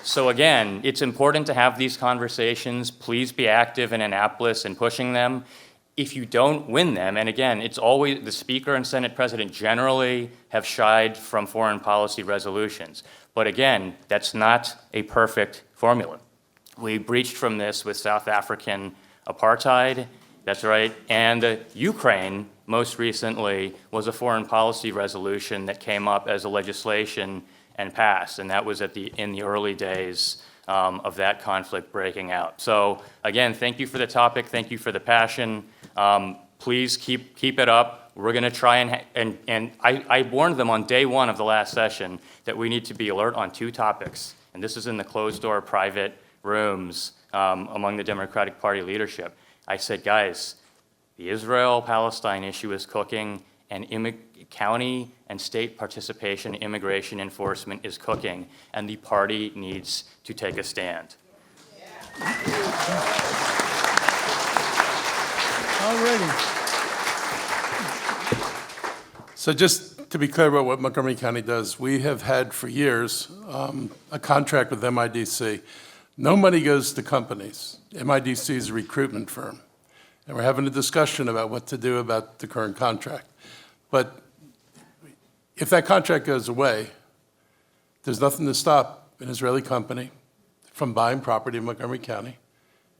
So again, it's important to have these conversations. Please be active in Annapolis in pushing them. If you don't win them, and again, it's always the Speaker and Senate President generally have shied from foreign policy resolutions. But again, that's not a perfect formula. We breached from this with South African apartheid, that's right, and Ukraine, most recently, was a foreign policy resolution that came up as a legislation and passed, and that was in the early days of that conflict breaking out. So again, thank you for the topic, thank you for the passion. Please keep it up. We're going to try and I warned them on day one of the last session that we need to be alert on 2 topics, and this is in the closed-door private rooms among the Democratic Party leadership. I said, guys, the Israel-Palestine issue is cooking, and county and state participation, immigration enforcement is cooking, and the party needs to take a stand. All righty. So just to be clear about what Montgomery County does, we have had for years a contract with MIDC. No money goes to companies. MIDC is a recruitment firm. And we're having a discussion about what to do about the current contract. But if that contract goes away, there's nothing to stop an Israeli company from buying property in Montgomery County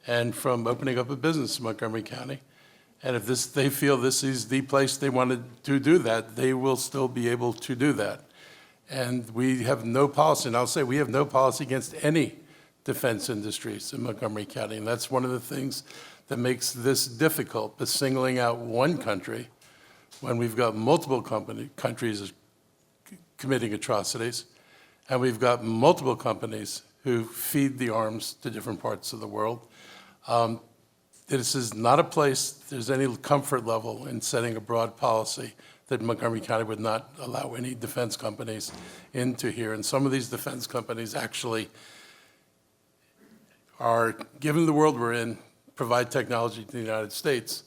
and from opening up a business in Montgomery County. And if they feel this is the place they wanted to do that, they will still be able to do that. And we have no policy, and I'll say we have no policy against any defense industries in Montgomery County. And that's one of the things that makes this difficult, but singling out one country when we've got multiple countries committing atrocities, and we've got multiple companies who feed the arms to different parts of the world. This is not a place there's any comfort level in setting a broad policy that Montgomery County would not allow any defense companies into here. And some of these defense companies actually are, given the world we're in, provide technology to the United States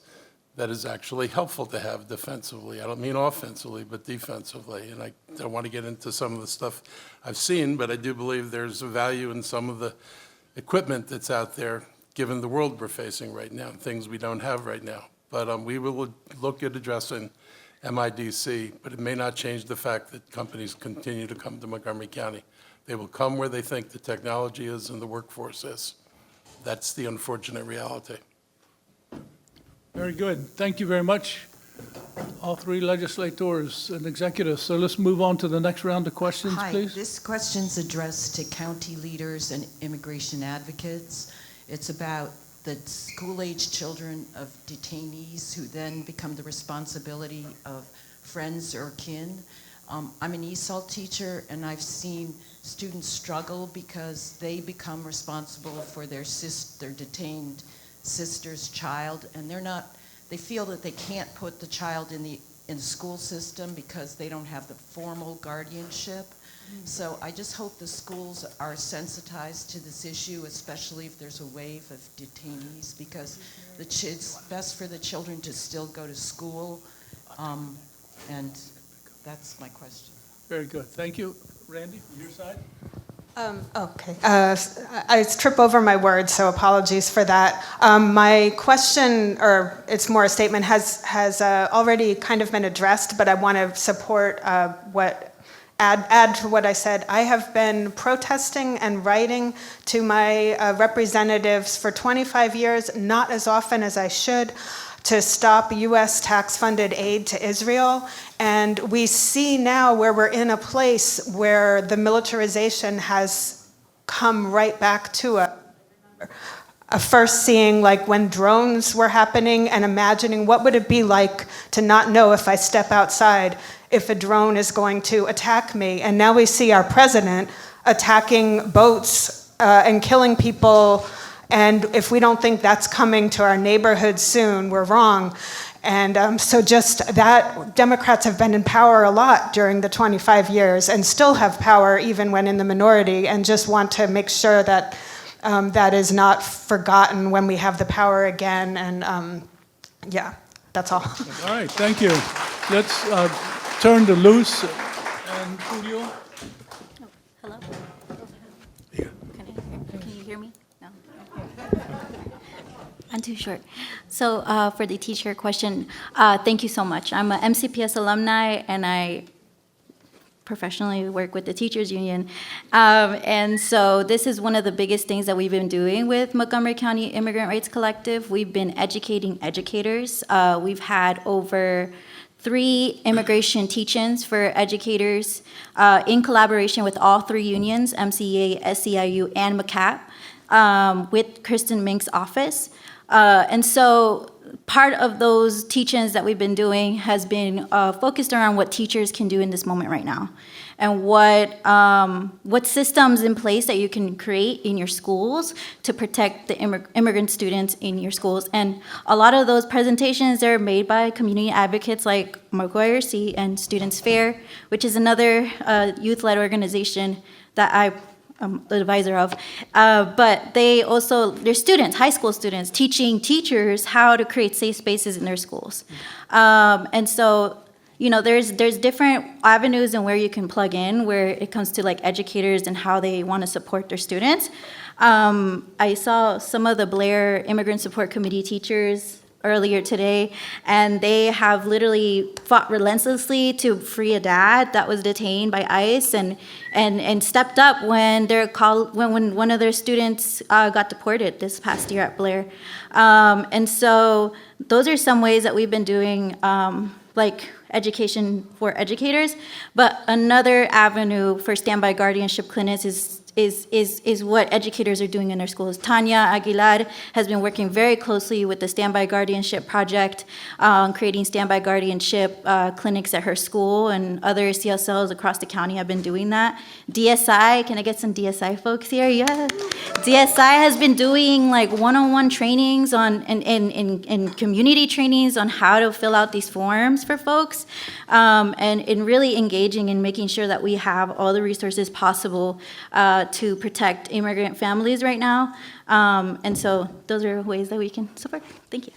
that is actually helpful to have defensively. I don't mean offensively, but defensively. And I don't want to get into some of the stuff I've seen, but I do believe there's a value in some of the equipment that's out there, given the world we're facing right now, and things we don't have right now. But we will look at addressing MIDC, but it may not change the fact that companies continue to come to Montgomery County. They will come where they think the technology is and the workforce is. That's the unfortunate reality. Very good. Thank you very much, all 3 legislators and executives. So let's move on to the next round of questions, please. Hi, this question's addressed to county leaders and immigration advocates. It's about the school-age children of detainees who then become the responsibility of friends or kin. I'm an ESOL teacher, and I've seen students struggle because they become responsible for their detained sister's child, and they feel that they can't put the child in the school system because they don't have the formal guardianship. So I just hope the schools are sensitized to this issue, especially if there's a wave of detainees, because it's best for the children to still go to school, and that's my question. Very good. Thank you. Randy, from your side? Okay. I trip over my words, so apologies for that. My question, or it's more a statement, has already kind of been addressed, but I want to support add to what I said. I have been protesting and writing to my representatives for 25 years, not as often as I should, to stop U.S. tax-funded aid to Israel. And we see now where we're in a place where the militarization has come right back to us. First seeing like when drones were happening and imagining what would it be like to not know if I step outside if a drone is going to attack me. And now we see our president attacking boats and killing people. And if we don't think that's coming to our neighborhood soon, we're wrong. And so just that, Democrats have been in power a lot during the 25 years and still have power even when in the minority, and just want to make sure that that is not forgotten when we have the power again. And yeah, that's all. All right, thank you. Let's turn to Luz and Julio. Hello? Can you hear me? No? I'm too short. So for the teacher question, thank you so much. I'm a MCPS alumni, and I professionally work with the teachers union. And so this is one of the biggest things that we've been doing with Montgomery County Immigrant Rights Collective. We've been educating educators. We've had over 3 immigration teach-ins for educators in collaboration with all 3 unions, MCEA, SEIU, and MCAP, with Kristen Mink's office. And so part of those teach-ins that we've been doing has been focused around what teachers can do in this moment right now, and what systems in place that you can create in your schools to protect the immigrant students in your schools. And a lot of those presentations are made by community advocates like Marc and Students Fair, which is another youth-led organization that I'm the advisor of, but they're students, high school students, teaching teachers how to create safe spaces in their schools. And so, there's different avenues and where you can plug in where it comes to like educators and how they want to support their students. I saw some of the Blair Immigrant Support Committee teachers earlier today, and they have literally fought relentlessly to free a dad that was detained by ICE, and stepped up when when one of their students got deported this past year at Blair. And so those are some ways that we've been doing like education for educators. But another avenue for standby guardianship clinics is what educators are doing in their schools. Tanya Aguilar has been working very closely with the Standby Guardianship Project, creating standby guardianship clinics at her school, and other CSLs across the county have been doing that. DSI, can I get some DSI folks here? Yeah. DSI has been doing like one-on-one trainings and community trainings on how to fill out these forms for folks, and really engaging and making sure that we have all the resources possible to protect immigrant families right now. And so those are ways that we can support. Thank you.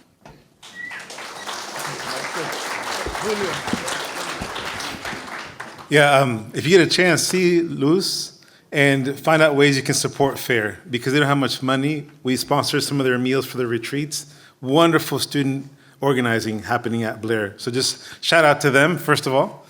Yeah, if you get a chance, see Luz and find out ways you can support FAIR, because they don't have much money. We sponsor some of their meals for their retreats. Wonderful student organizing happening at Blair. So just shout out to them, first of all.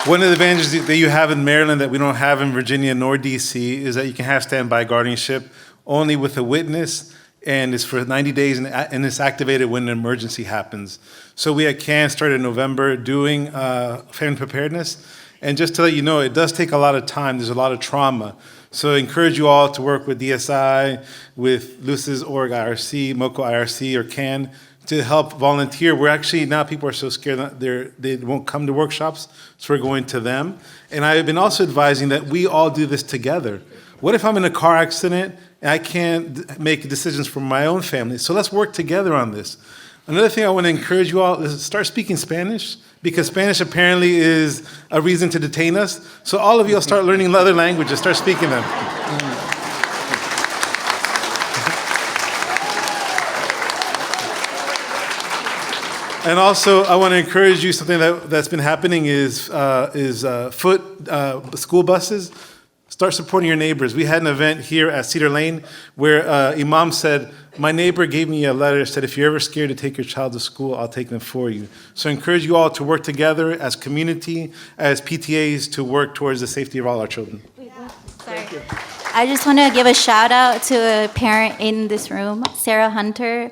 One of the advantages that you have in Maryland that we don't have in Virginia nor DC is that you can have standby guardianship only with a witness, and it's for 90 days, and it's activated when an emergency happens. So we at CAN started in November doing family preparedness, and just to let you know, it does take a lot of time. There's a lot of trauma. So I encourage you all to work with DSI, with Luz's org IRC, MOCO IRC, or CAN, to help volunteer. We're actually, now people are so scared that they won't come to workshops, so we're going to them. And I've been also advising that we all do this together. What if I'm in a car accident and I can't make decisions for my own family? So let's work together on this. Another thing I want to encourage you all is start speaking Spanish, because Spanish apparently is a reason to detain us. So all of you will start learning other languages, start speaking them. And also, I want to encourage you, something that's been happening is school buses. Start supporting your neighbors. We had an event here at Cedar Lane where Imam said, my neighbor gave me a letter, said, if you're ever scared to take your child to school, I'll take them for you. So I encourage you all to work together as community, as PTAs, to work towards the safety of all our children. Sorry. I just want to give a shout out to a parent in this room, Sarah Hunter.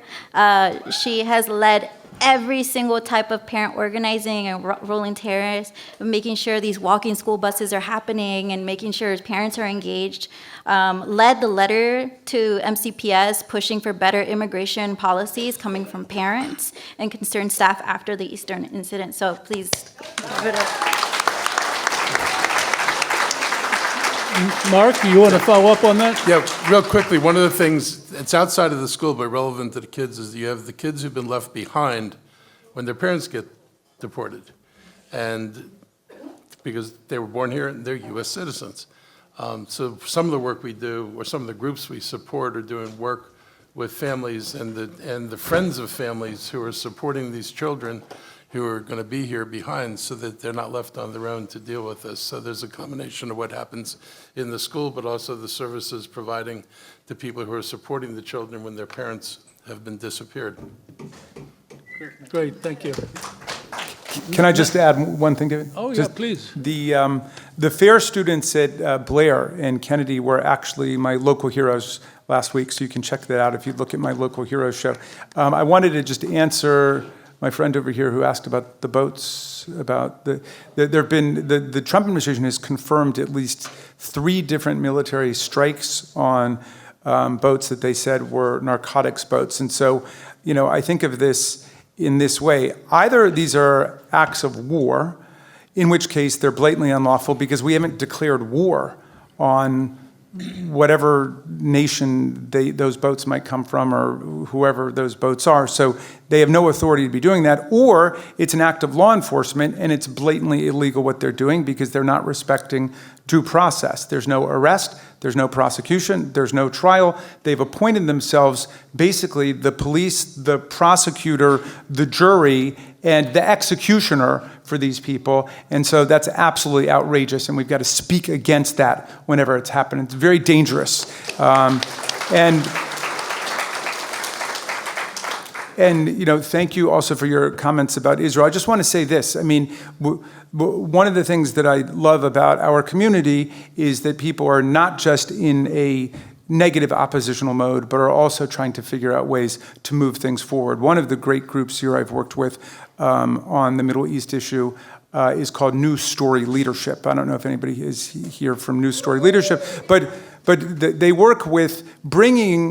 She has led every single type of parent organizing and rolling terrace, making sure these walking school buses are happening and making sure parents are engaged. Led the letter to MCPS pushing for better immigration policies coming from parents and concerned staff after the Eastern incident. So please give it up. Marc, you want to follow up on that? Yeah, real quickly, one of the things, it's outside of the school but relevant to the kids, is you have the kids who've been left behind when their parents get deported. And because they were born here and they're US citizens. So some of the work we do, or some of the groups we support, are doing work with families and the friends of families who are supporting these children who are going to be here behind, so that they're not left on their own to deal with this. So there's a combination of what happens in the school, but also the services providing to people who are supporting the children when their parents have been disappeared. Great, thank you. Can I just add one thing, David? Oh, yeah, Just please. The FAIR students at Blair and Kennedy were actually my local heroes last week, so you can check that out if you look at my local heroes show. I wanted to just answer my friend over here who asked about the boats, about the Trump administration has confirmed at least 3 different military strikes on boats that they said were narcotics boats. And so, I think of this in this way. Either these are acts of war, in which case they're blatantly unlawful because we haven't declared war on whatever nation those boats might come from or whoever those boats are. So they have no authority to be doing that. Or it's an act of law enforcement and it's blatantly illegal what they're doing because they're not respecting due process. There's no arrest, there's no prosecution, there's no trial. They've appointed themselves basically the police, the prosecutor, the jury, and the executioner for these people. And so that's absolutely outrageous, and we've got to speak against that whenever it's happening. It's very dangerous. And thank you also for your comments about Israel. I just want to say this. I mean, one of the things that I love about our community is that people are not just in a negative oppositional mode, but are also trying to figure out ways to move things forward. One of the great groups here I've worked with on the Middle East issue is called New Story Leadership. I don't know if anybody is here from New Story Leadership, but they work with bringing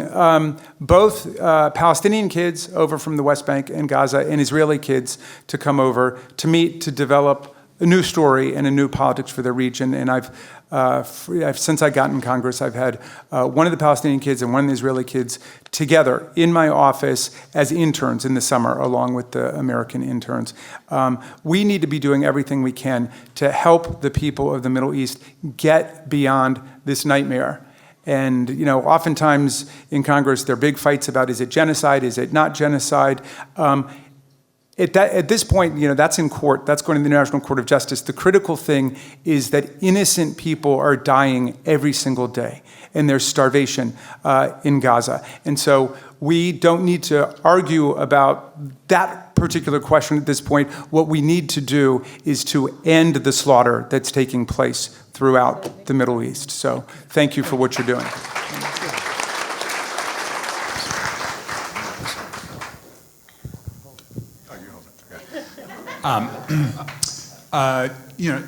both Palestinian kids over from the West Bank and Gaza and Israeli kids to come over to meet, to develop a new story and a new politics for the region. And I've since I got in Congress, I've had one of the Palestinian kids and one of the Israeli kids together in my office as interns in the summer, along with the American interns. We need to be doing everything we can to help the people of the Middle East get beyond this nightmare. And, oftentimes in Congress, there are big fights about, is it genocide, is it not genocide? At this point, that's in court. That's going to the International Court of Justice. The critical thing is that innocent people are dying every single day, and there's starvation in Gaza. And so we don't need to argue about that particular question at this point. What we need to do is to end the slaughter that's taking place throughout the Middle East. So thank you for what you're doing.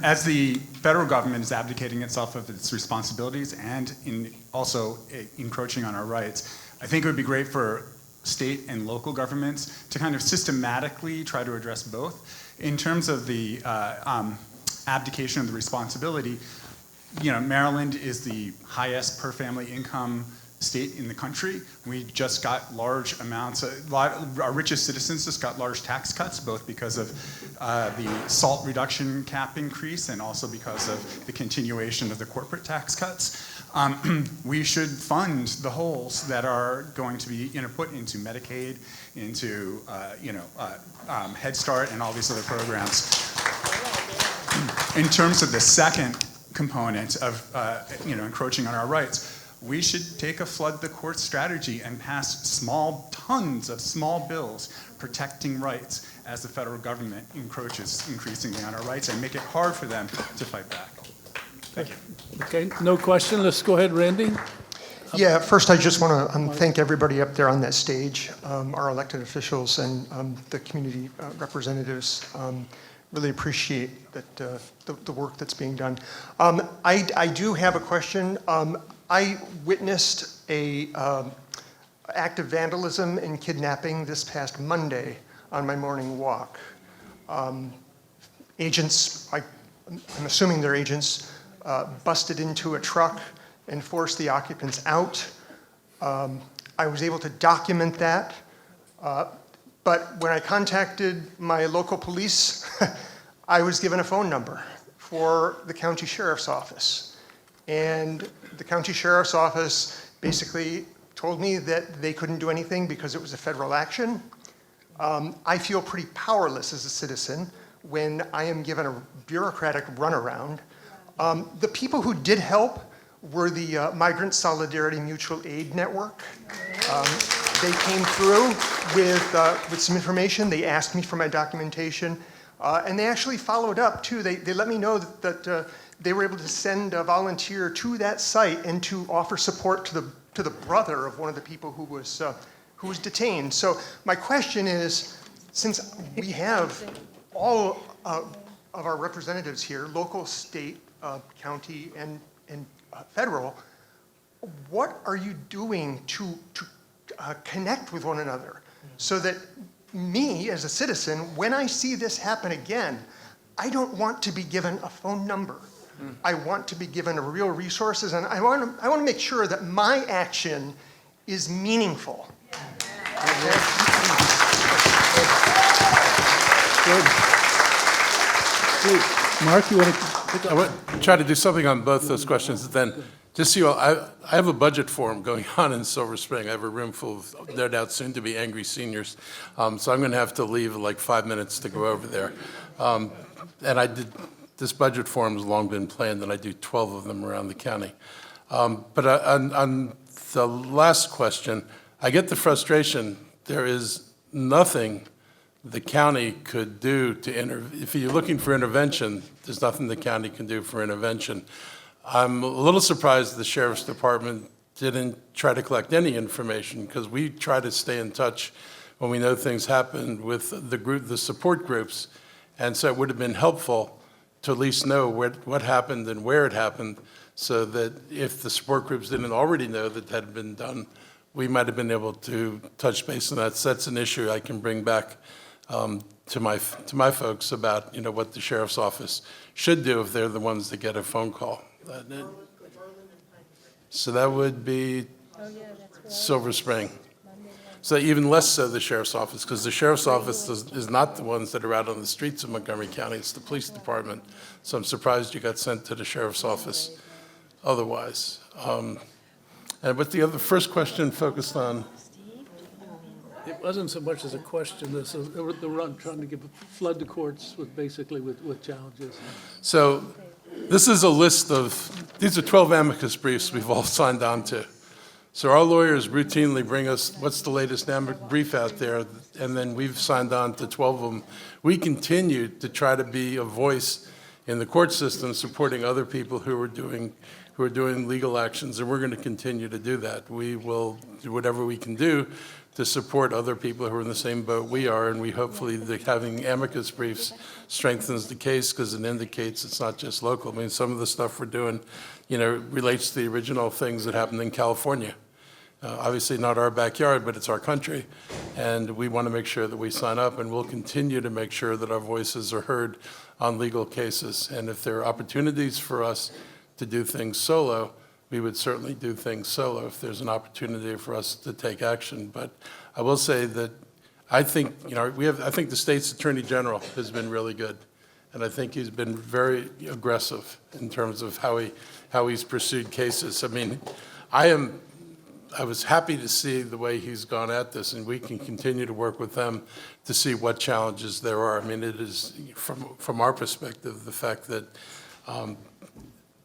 As the federal government is abdicating itself of its responsibilities and also encroaching on our rights, I think it would be great for state and local governments to kind of systematically try to address both. In terms of the abdication of the responsibility, Maryland is the highest per family income state in the country. We just got large amounts, our richest citizens just got large tax cuts, both because of the SALT reduction cap increase and also because of the continuation of the corporate tax cuts. We should fund the holes that are going to be put into Medicaid, into Head Start and all these other programs. In terms of the second component of encroaching on our rights, we should take a flood the court strategy and pass tons of small bills protecting rights as the federal government encroaches increasingly on our rights and make it hard for them to fight back. Thank you. Okay, no question. Let's go ahead, Randy. Yeah, first I just want to thank everybody up there on that stage, our elected officials and the community representatives. Really appreciate that the work that's being done. I do have a question. I witnessed a act of vandalism and kidnapping this past Monday on my morning walk. Agents, I'm assuming they're agents, busted into a truck and forced the occupants out. I was able to document that, but when I contacted my local police, I was given a phone number for the county sheriff's office. And the county sheriff's office basically told me that they couldn't do anything because it was a federal action. I feel pretty powerless as a citizen when I am given a bureaucratic runaround. The people who did help were the Migrant Solidarity Mutual Aid Network. They came through with some information. They asked me for my documentation. And they actually followed up, too. They let me know that they were able to send a volunteer to that site and to offer support to the brother of one of the people who was detained. So my question is, since we have all of our representatives here, local, state, county, and federal, what are you doing to connect with one another so that me, as a citizen, when I see this happen again, I don't want to be given a phone number. I want to be given real resources, and I want to make sure that my action is meaningful. Marc, you want to? I want to try to do something on both those questions. Then, just so you all, I have a budget forum going on in Silver Spring. I have a room full of, no doubt, soon-to-be angry seniors. So I'm going to have to leave in like 5 minutes to go over there. And this budget forum has long been planned, and I do 12 of them around the county. But on the last question, I get the frustration. There is nothing the county could do to if you're looking for intervention, there's nothing the county can do for intervention. I'm a little surprised the Sheriff's Department didn't try to collect any information, because we try to stay in touch when we know things happen with the support groups. And so it would have been helpful to at least know what happened and where it happened, so that if the support groups didn't already know that had been done, we might have been able to touch base on that. So that's an issue I can bring back to my folks about, what the sheriff's office should do if they're the ones that get a phone call. So that would be Silver Spring. So even less so the sheriff's office, because the sheriff's office is not the ones that are out on the streets of Montgomery County, it's the police department. So I'm surprised you got sent to the sheriff's office otherwise. And what the first question focused on? It wasn't so much as a question, as the run, trying to flood the courts with challenges. So this is a list these are 12 amicus briefs we've all signed on to. So our lawyers routinely bring us, what's the latest brief out there, and then we've signed on to 12 of them. We continue to try to be a voice in the court system, supporting other people who are doing legal actions, and we're going to continue to do that. We will do whatever we can do to support other people who are in the same boat we are, and we hopefully having amicus briefs strengthens the case, because it indicates it's not just local. I mean, some of the stuff we're doing, relates to the original things that happened in California. Obviously not our backyard, but it's our country, and we want to make sure that we sign up, and we'll continue to make sure that our voices are heard on legal cases. And if there are opportunities for us to do things solo, we would certainly do things solo if there's an opportunity for us to take action. But I will say that I think, I think the state's attorney general has been really good. And I think he's been very aggressive in terms of how he's pursued cases. I mean, I was happy to see the way he's gone at this, and we can continue to work with them to see what challenges there are. I mean, it is, from our perspective, the fact that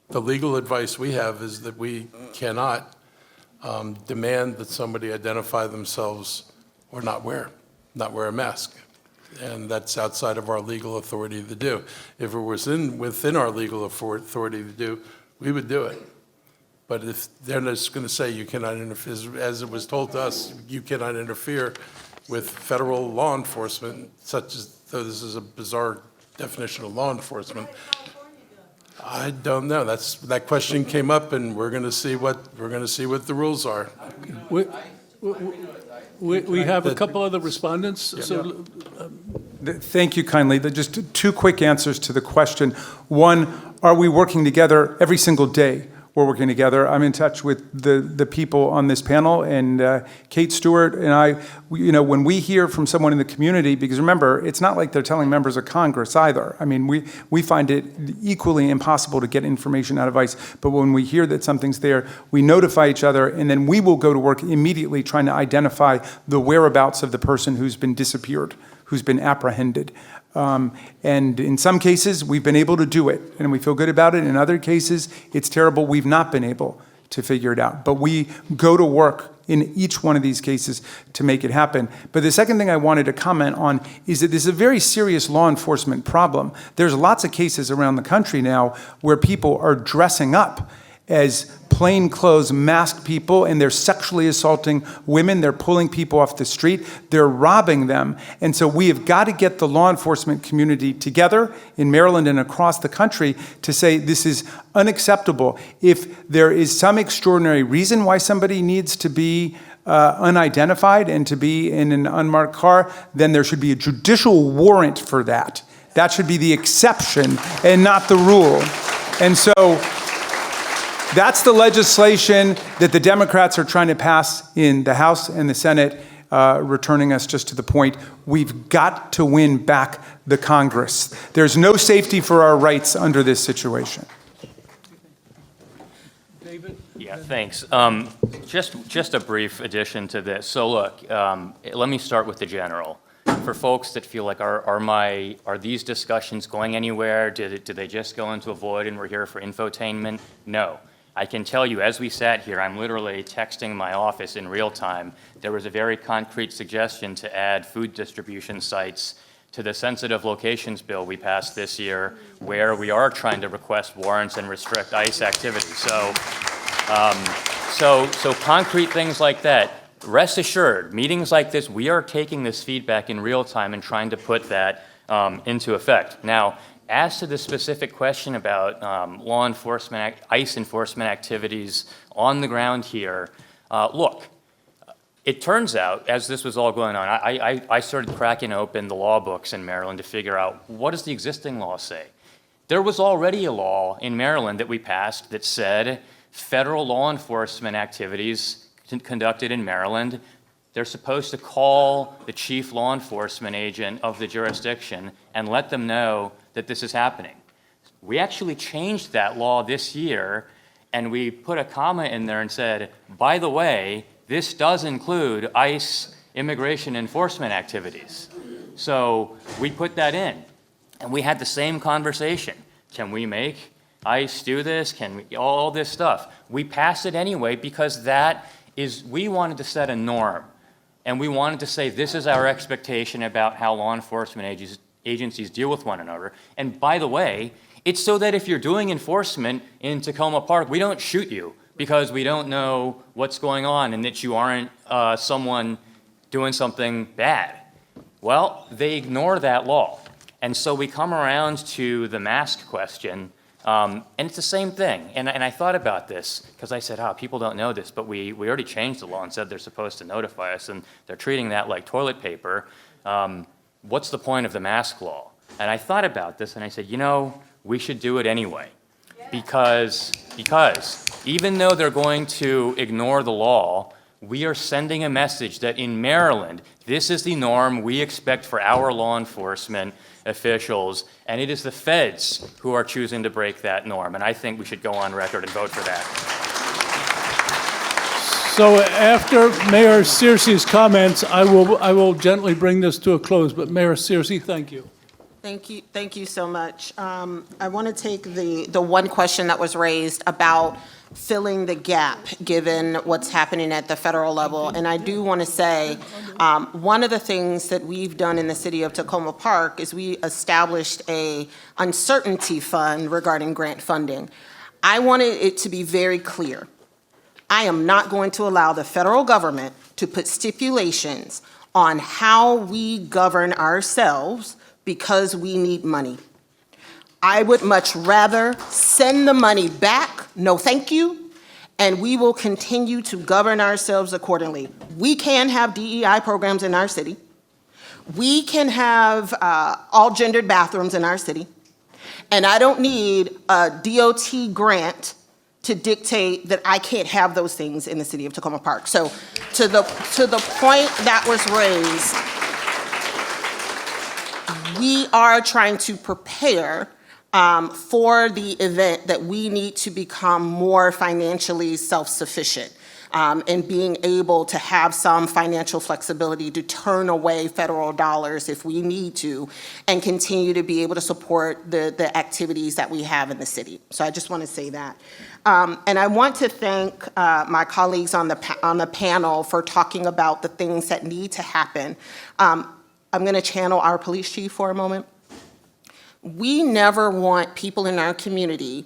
the legal advice we have is that we cannot demand that somebody identify themselves or not wear a mask. And that's outside of our legal authority to do. If it was within our legal authority to do, we would do it. But if they're just going to say you cannot interfere, as it was told to us, you cannot interfere with federal law enforcement, such as, though this is a bizarre definition of law enforcement, I don't know. That question came up, and we're going to see what the rules are. We have a couple other respondents. Yeah. So, Thank you kindly. Just two quick answers to the question. One, are we working together every single day? We're working together. I'm in touch with the people on this panel, and Kate Stewart and I, when we hear from someone in the community, because remember, it's not like they're telling members of Congress either. I mean, we find it equally impossible to get information out of ICE, but when we hear that something's there, we notify each other, and then we will go to work immediately trying to identify the whereabouts of the person who's been disappeared, who's been apprehended. And in some cases, we've been able to do it, and we feel good about it. In other cases, it's terrible. We've not been able to figure it out. But we go to work in each one of these cases to make it happen. But the second thing I wanted to comment on is that this is a very serious law enforcement problem. There's lots of cases around the country now where people are dressing up as plainclothes masked people, and they're sexually assaulting women, they're pulling people off the street, they're robbing them. And so we have got to get the law enforcement community together in Maryland and across the country to say this is unacceptable. If there is some extraordinary reason why somebody needs to be unidentified and to be in an unmarked car, then there should be a judicial warrant for that. That should be the exception and not the rule. And so that's the legislation that the Democrats are trying to pass in the House and the Senate, returning us just to the point. We've got to win back the Congress. There's no safety for our rights under this situation. David? Yeah, thanks. Just a brief addition to this. So look, let me start with the general. For folks that feel like, are these discussions going anywhere? Do they just go into a void and we're here for infotainment? No. I can tell you, as we sat here, I'm literally texting my office in real time. There was a very concrete suggestion to add food distribution sites to the sensitive locations bill we passed this year, where we are trying to request warrants and restrict ICE activity. So concrete things like that. Rest assured, meetings like this, we are taking this feedback in real time and trying to put that into effect. Now, as to the specific question about law enforcement, ICE enforcement activities on the ground here, look, it turns out, as this was all going on, I started cracking open the law books in Maryland to figure out, what does the existing law say? There was already a law in Maryland that we passed that said federal law enforcement activities conducted in Maryland, they're supposed to call the chief law enforcement agent of the jurisdiction and let them know that this is happening. We actually changed that law this year, and we put a comma in there and said, by the way, this does include ICE immigration enforcement activities. So we put that in, and we had the same conversation. Can we make ICE do this? Can we, all this stuff. We passed it anyway because we wanted to set a norm. And we wanted to say, this is our expectation about how law enforcement agencies deal with one another. And by the way, it's so that if you're doing enforcement in Takoma Park, we don't shoot you because we don't know what's going on and that you aren't someone doing something bad. Well, they ignore that law. And so we come around to the mask question, and it's the same thing. And I thought about this because I said, people don't know this, but we already changed the law and said they're supposed to notify us, and they're treating that like toilet paper. What's the point of the mask law? And I thought about this and I said, we should do it anyway. Because even though they're going to ignore the law, we are sending a message that in Maryland, this is the norm we expect for our law enforcement officials, and it is the feds who are choosing to break that norm. And I think we should go on record and vote for that. So after Mayor Searcy's comments, I will gently bring this to a close. But Mayor Searcy, thank you. Thank you so much. I want to take the one question that was raised about filling the gap given what's happening at the federal level. And I do want to say one of the things that we've done in the city of Takoma Park is we established a uncertainty fund regarding grant funding. I wanted it to be very clear. I am not going to allow the federal government to put stipulations on how we govern ourselves because we need money. I would much rather send the money back, no thank you, and we will continue to govern ourselves accordingly. We can have DEI programs in our city. We can have all gendered bathrooms in our city. And I don't need a DOT grant to dictate that I can't have those things in the city of Takoma Park. So to the point that was raised, we are trying to prepare for the event that we need to become more financially self-sufficient. and being able to have some financial flexibility to turn away federal dollars if we need to, and continue to be able to support the activities that we have in the city. So I just want to say that. And I want to thank my colleagues on the panel for talking about the things that need to happen. I'm going to channel our police chief for a moment. We never want people in our community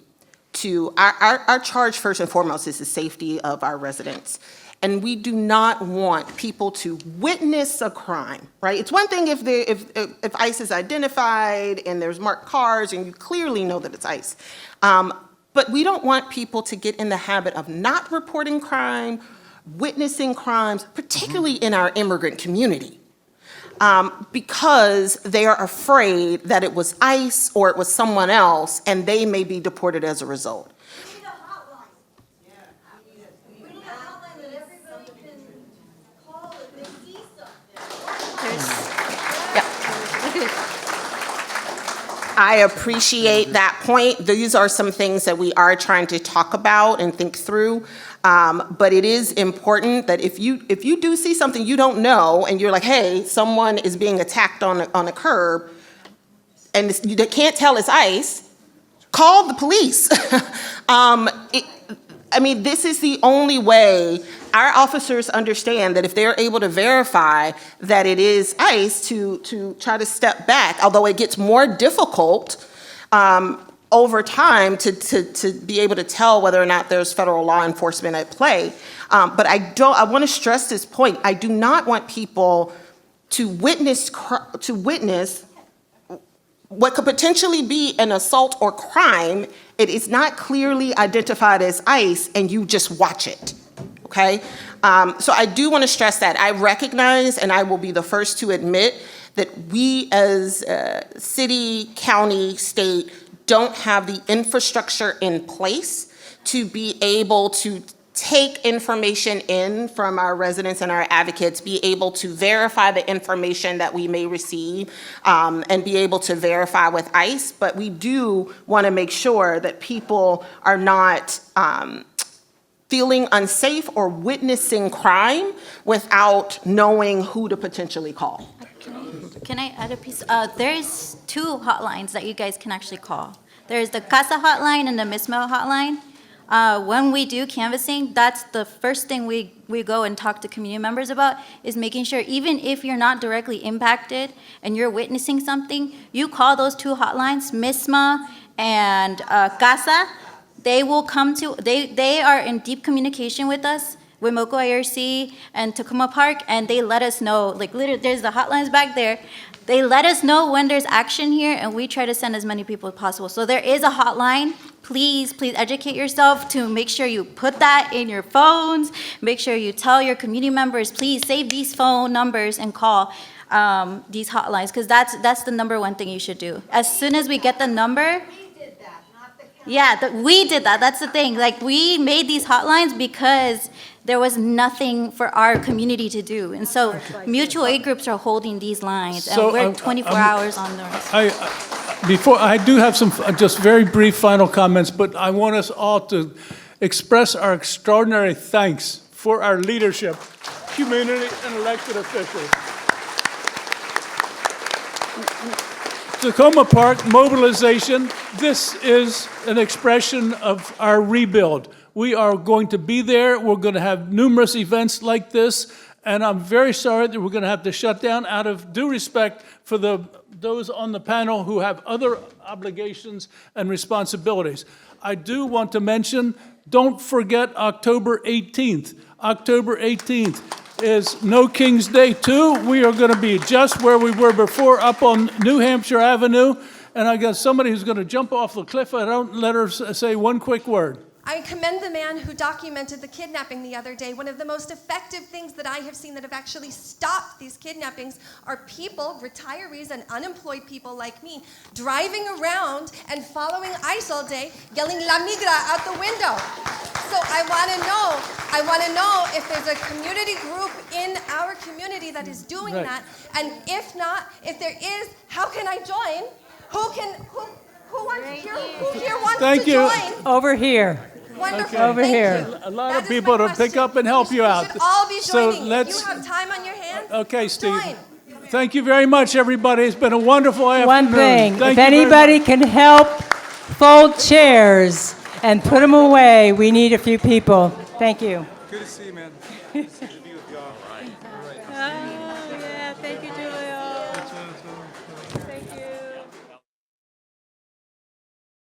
to, our charge first and foremost is the safety of our residents. And we do not want people to witness a crime, right? It's one thing if ICE is identified and there's marked cars and you clearly know that it's ICE. But we don't want people to get in the habit of not reporting crime, witnessing crimes, particularly in our immigrant community. Because they are afraid that it was ICE or it was someone else, and they may be deported as a result. I appreciate that point. These are some things that we are trying to talk about and think through. But it is important that if you do see something you don't know and you're like, hey, someone is being attacked on a curb and they can't tell it's ICE, call the police. This is the only way our officers understand that if they're able to verify that it is ICE to try to step back, although it gets more difficult over time to be able to tell whether or not there's federal law enforcement at play. But I want to stress this point. I do not want people to witness what could potentially be an assault or crime. It is not clearly identified as ICE and you just watch it. Okay? So I do want to stress that. I recognize, and I will be the first to admit, that we as city, county, state don't have the infrastructure in place to be able to take information in from our residents and our advocates, be able to verify the information that we may receive, and be able to verify with ICE. But we do want to make sure that people are not feeling unsafe or witnessing crime without knowing who to potentially call. Can I add a piece? There's 2 hotlines that you guys can actually call. There's the CASA hotline and the MISMO hotline. When we do canvassing, that's the first thing we go and talk to community members about, is making sure even if you're not directly impacted and you're witnessing something, you call those 2 hotlines, MISMA and CASA. They will come to, they are in deep communication with us, with Moco IRC and Takoma Park, and they let us know, like literally, there's the hotlines back there. They let us know when there's action here, and we try to send as many people as possible. So there is a hotline. Please educate yourself to make sure you put that in your phones. Make sure you tell your community members, please save these phone numbers and call these hotlines, because that's the number one thing you should do. As soon as we get the number, we did that. That's the thing. Like, we made these hotlines because there was nothing for our community to do. And so mutual aid groups are holding these lines, and we're 24 hours on those. I do have some just very brief final comments, but I want us all to express our extraordinary thanks for our leadership, community, and elected officials. Takoma Park, Mobilization, this is an expression of our rebuild. We are going to be there. We're going to have numerous events like this, and I'm very sorry that we're going to have to shut down out of due respect for those on the panel who have other obligations and responsibilities. I do want to mention, don't forget October 18th. October 18th is No King's Day 2. We are going to be just where we were before, up on New Hampshire Avenue, and I got somebody who's going to jump off the cliff. I don't let her say one quick word. I commend the man who documented the kidnapping the other day. One of the most effective things that I have seen that have actually stopped these kidnappings are people, retirees and unemployed people like me, driving around and following ICE all day, yelling La Migra out the window. So I want to know if there's a community group in our community that is doing that, and if not, if there is, how can I join? Who wants to join? Over here. Wonderful. Over Thank here. you. A lot That of is my people to question. pick up and help you out. We should all be So joining. let's- If you have time on your hands, Okay, Steve. join. Thank you very much, everybody. It's been a wonderful afternoon. One thing, Thank if you very anybody much. can help fold chairs and put them away, we need a few people. Thank you. Good to see you, man.